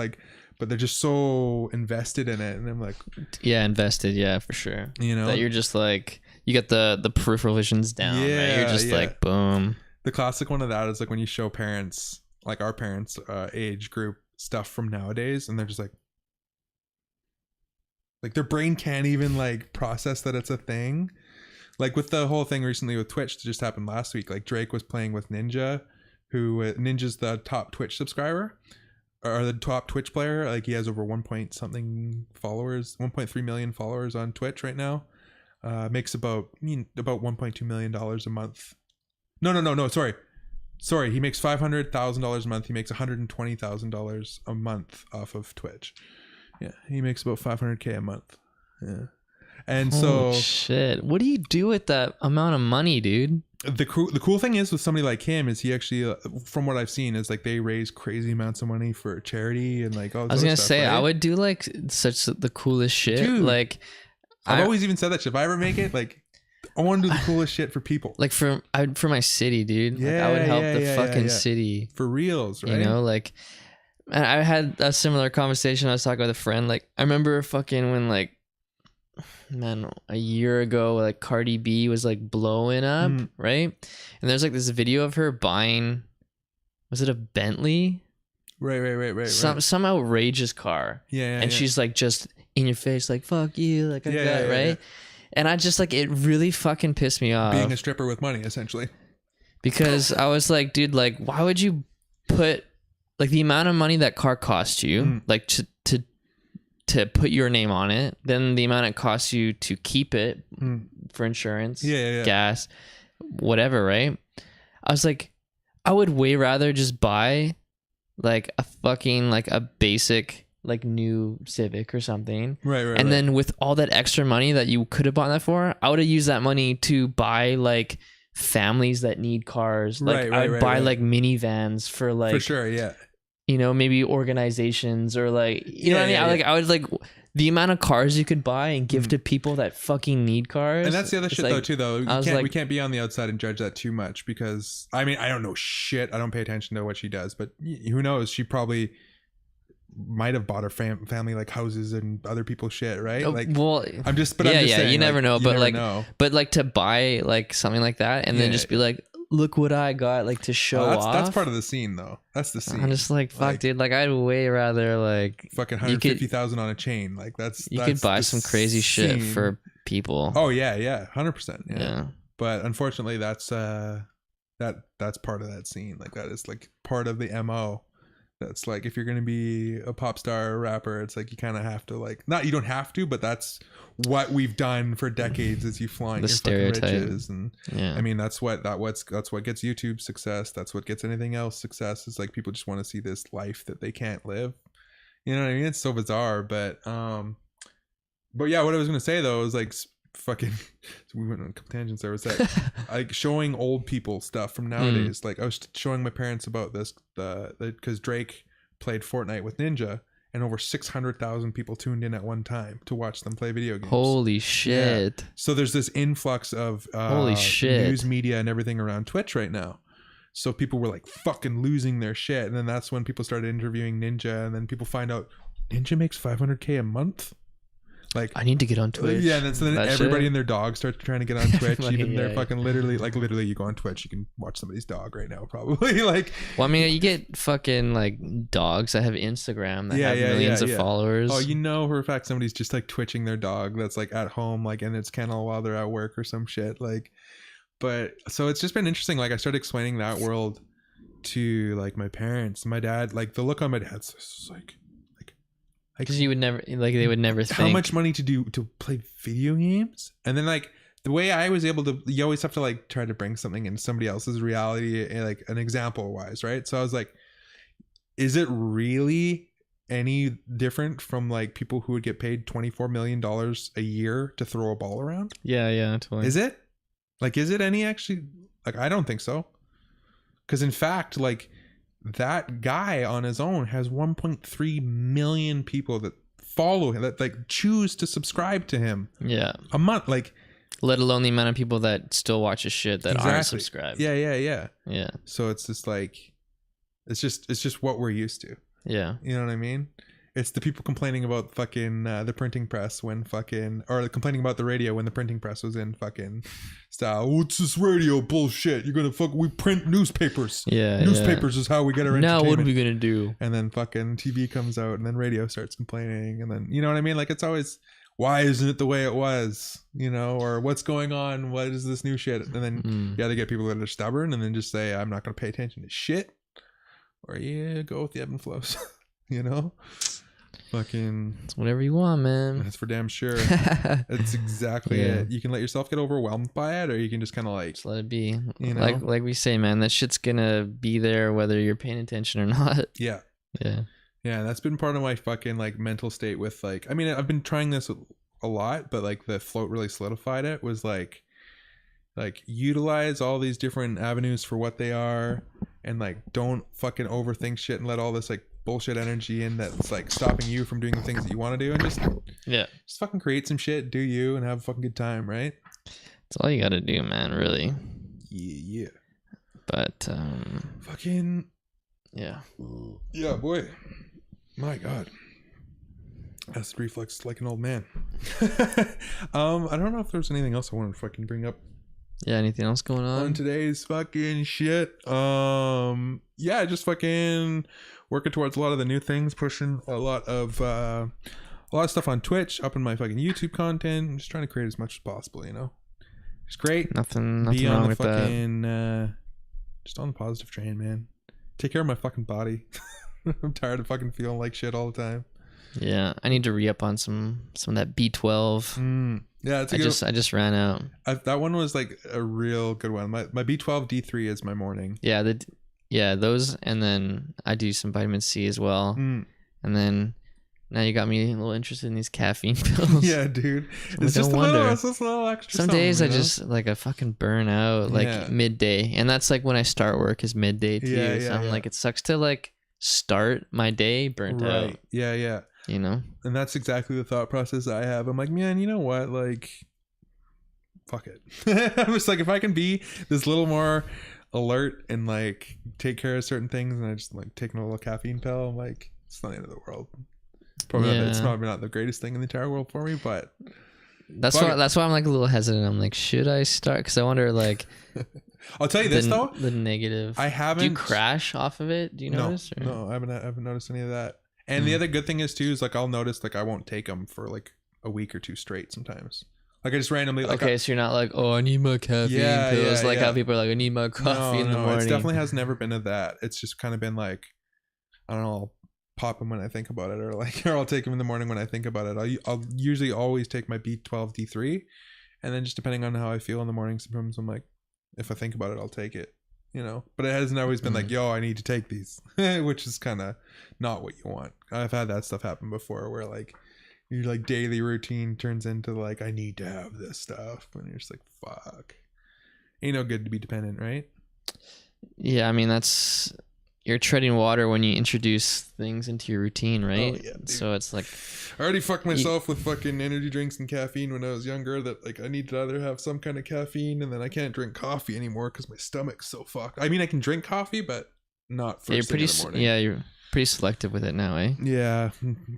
but they're just so invested in it, and I'm like, invested, for sure. You know, that you're just you get the peripheral visions down, right? You're just boom. The classic one of that is when you show parents, our parents' age group, stuff from nowadays, and they're just their brain can't even process that it's a thing. With the whole thing recently with Twitch that just happened last week, Drake was playing with Ninja, who Ninja's the top Twitch subscriber, or the top Twitch player. He has over 1.3 million followers on Twitch right now. Makes about $1.2 million a month. No, sorry, he makes $500,000 a month. He makes $120,000 a month off of Twitch. Yeah, he makes about $500K a month. Yeah, and holy shit, what do you do with that amount of money, dude? The cool thing is with somebody like him is he actually, from what I've seen, is they raise crazy amounts of money for charity and all. I was gonna say, right? I would do such the coolest shit. Dude, I've always even said that shit. If I ever make it, I want to do the coolest shit for people. For my city, dude. I would help the fucking city. For reals, right? You know, And I had a similar conversation. I was talking with a friend. Like, I remember fucking when, like, man, a year ago, like, Cardi B was, like, blowing up, right? And there's, like, this video of her buying, was it a Bentley? Right. Some outrageous car. Yeah. And she's, like, just in your face, like, fuck you, like that, right? Yeah. And I just, like, it really fucking pissed me off. Being a stripper with money, essentially. Because I was like, dude, like, why would you put, like, the amount of money that car costs you, like, to put your name on it, then the amount it costs you to keep it for insurance, gas, whatever, right? I was like, I would way rather just buy, like, a fucking, like, a basic, like, new Civic or something. Right. And then with all that extra money that you could have bought that for, I would have used that money to buy, like, families that need cars. Like, I'd buy like minivans for, like, for sure, yeah. You know, maybe organizations or, like, you know what I mean? I would like the amount of cars you could buy and give to people that fucking need cars. And that's the other shit, like, though, too, though. We can't be on the outside and judge that too much because, I mean, I don't know shit. I don't pay attention to what she does, but who knows? She probably might have bought her family, like, houses and other people's shit, right? Like, well, I'm just saying, you never know, but like to buy, like, something like that and then just be like, look what I got, like, to show off. That's part of the scene, though. That's the scene. I'm just like, fuck, like, dude. Like, I'd way rather, like, fucking 150,000 on a chain. Like, you could buy some crazy shit for people. Oh yeah, 100%. Yeah. But unfortunately, that's part of that scene. Like, that is, like, part of the MO. That's, like, if you're gonna be a pop star or rapper, it's like you kind of have to, like, not, you don't have to, but that's what we've done for decades, is you flaunt your fucking riches. And I mean, that's what gets YouTube success. That's what gets anything else success. Is like, people just want to see this life that they can't live. You know what I mean? It's so bizarre, but yeah, what I was gonna say, though, is, like, fucking, we went on a couple tangents there. Was that like showing old people stuff from nowadays? Like, I was showing my parents about this, because Drake played Fortnite with Ninja, and over 600,000 people tuned in at one time to watch them play video games. Holy shit! Yeah. So there's this influx of news media and everything around Twitch right now. So people were, like, fucking losing their shit, and then that's when people started interviewing Ninja, and then people find out Ninja makes $500K a month. Like, I need to get on Twitch. Yeah, and so then everybody and their dog starts trying to get on Twitch. Like, even they're fucking literally, you go on Twitch, you can watch somebody's dog right now, probably. Like, well, I mean, you get fucking, like, dogs that have Instagram that have millions of followers. Oh, you know for a fact somebody's just, like, twitching their dog that's, like, at home, like, in its kennel while they're at work or some shit. Like, but so it's just been interesting. Like, I started explaining that world to, like, my parents, my dad. Like, the look on my dad's face was like, because you would never, like, they would never think how much money to play video games. And then, like, the way I was able to, you always have to, like, try to bring something into somebody else's reality, like, an example wise, right? So I was like, is it really any different from, like, people who would get paid $24 million a year to throw a ball around? Yeah, totally. Is it? Like, is it any actually? Like, I don't think so. Because in fact, like, that guy on his own has 1.3 million people that follow him, that, like, choose to subscribe to him. Yeah. A month, like, let alone the amount of people that still watch his shit that aren't subscribed. Yeah. So it's just like, it's just what we're used to. Yeah. You know what I mean? It's the people complaining about fucking the printing press when fucking, or complaining about the radio when the printing press was in fucking style. What's this radio bullshit? You're gonna we print newspapers. Yeah. Newspapers is how we get our entertainment. Now what are we gonna do? And then fucking TV comes out, and then radio starts complaining, and then, you know what I mean? Like, it's always, why isn't it the way it was? You know, or what's going on? What is this new shit? And then they get people that are stubborn, and then just say, I'm not gonna pay attention to shit, or go with the ebb and flows. You know. Fucking, it's whatever you want, man. That's for damn sure. That's exactly it. You can let yourself get overwhelmed by it, or you can just kind of, like, just let it be. You know? Like we say, man, that shit's gonna be there whether you're paying attention or not. Yeah. Yeah. That's been part of my fucking, like, mental state with, like, I mean, I've been trying this a lot, but, like, the float really solidified it. Was like utilize all these different avenues for what they are, and, like, don't fucking overthink shit and let all this, like, bullshit energy in that's, like, stopping you from doing the things that you want to do, and just fucking create some shit, do you, and have a fucking good time, right? That's all you gotta do, man, really. Yeah. But fucking, Yeah. Yeah, boy. My God. Acid reflux like an old man. I don't know if there's anything else I want to fucking bring up. Yeah, anything else going on Today's fucking shit? Yeah, just fucking working towards a lot of the new things, pushing a lot of stuff on Twitch, upping my fucking YouTube content, just trying to create as much as possible, you know. It's great. Nothing wrong with fucking, that. Just on the positive train, man. Take care of my fucking body. I'm tired of fucking feeling like shit all the time. Yeah, I need to re-up on some of that B12. Yeah, it's I just ran out. That one was like a real good one. My B12 D3 is my morning. Yeah, those, and then I do some vitamin C as well. And then now you got me a little interested in these caffeine pills. Yeah, dude. It's just a little extra. Some days I just like I fucking burn out like midday, and that's like when I start work is midday too. Yeah, so I'm like, it sucks to like start my day burnt out. Yeah. You know, and that's exactly the thought process I have. I'm like, man, you know what? Like, fuck it. I'm just like, if I can be this little more alert and like take care of certain things, and I just like taking a little caffeine pill, I'm like, it's not the end of the world. It's probably not the greatest thing in the entire world for me, but that's why I'm like a little hesitant. I'm like, should I start? Because I wonder, like, I'll tell you this though, the negative. I haven't. Do you crash off of it? Do you notice? No, I haven't noticed any of that. And the other good thing is too is like I'll notice like I won't take them for like a week or two straight sometimes. Like I just randomly like, okay, so you're not like, oh, I need my caffeine pills, like how people are like, I need my coffee in the morning. It definitely has never been of that. It's just kind of been like, I don't know, I'll pop them when I think about it, or I'll take them in the morning when I think about it. I'll usually always take my B12 D3, and then just depending on how I feel in the morning, sometimes I'm like, if I think about it, I'll take it. You know, but it hasn't always been like, yo, I need to take these, which is kind of not what you want. I've had that stuff happen before where like your like daily routine turns into like, I need to have this stuff, and you're just like, fuck, ain't no good to be dependent, right? Yeah, I mean, you're treading water when you introduce things into your routine, right? Oh, yeah, so it's like, I already fucked myself with fucking energy drinks and caffeine when I was younger, that like I need to either have some kind of caffeine, and then I can't drink coffee anymore because my stomach's so fucked. I mean, I can drink coffee, but not first thing in the morning. Yeah, you're pretty selective with it now, eh? Yeah,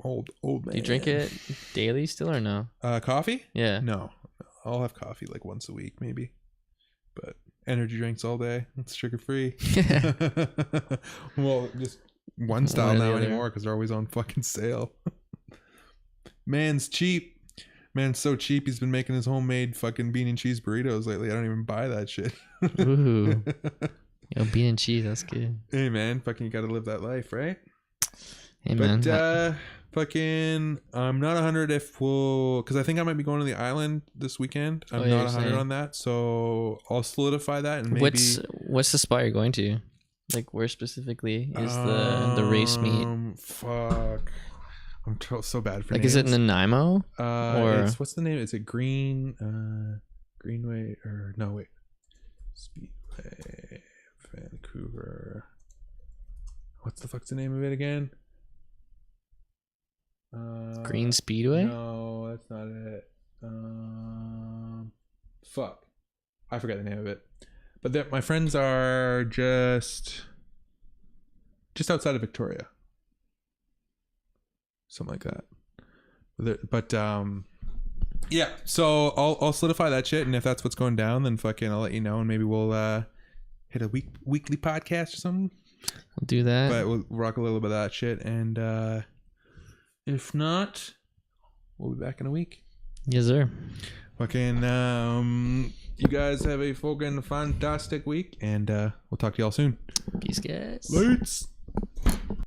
old man. You drink it daily still or no? Coffee? Yeah. No, I'll have coffee like once a week maybe, but energy drinks all day. It's sugar free. Well, just one style now anymore because they're always on fucking sale. Man's cheap. Man's so cheap. He's been making his homemade fucking bean and cheese burritos lately. I don't even buy that shit. Ooh. Yo, bean and cheese, that's good. Hey man, fucking you gotta live that life, right? Hey man. But fucking I'm not 100 if we'll, because I think I might be going to the island this weekend. I'm not 100 on that, so I'll solidify that. And maybe what's the spot you're going to? Like, where specifically is the race meet? Fuck, I'm so bad for like names. Is it Nanaimo? Or what's the name? Is it Greenway or no wait, Speedway Vancouver. What's the fuck's the name of it again? Green Speedway? No, that's not it. Fuck, I forgot the name of it. But my friends are just outside of Victoria, something like that. But yeah. So I'll solidify that shit, and if that's what's going down, then fucking I'll let you know, and maybe we'll hit a weekly podcast or something. We'll do that. But we'll rock a little bit of that shit, and if not, we'll be back in a week. Yes, sir. Fucking you guys have a fucking fantastic week, and we'll talk to y'all soon. Peace, guys. Lights.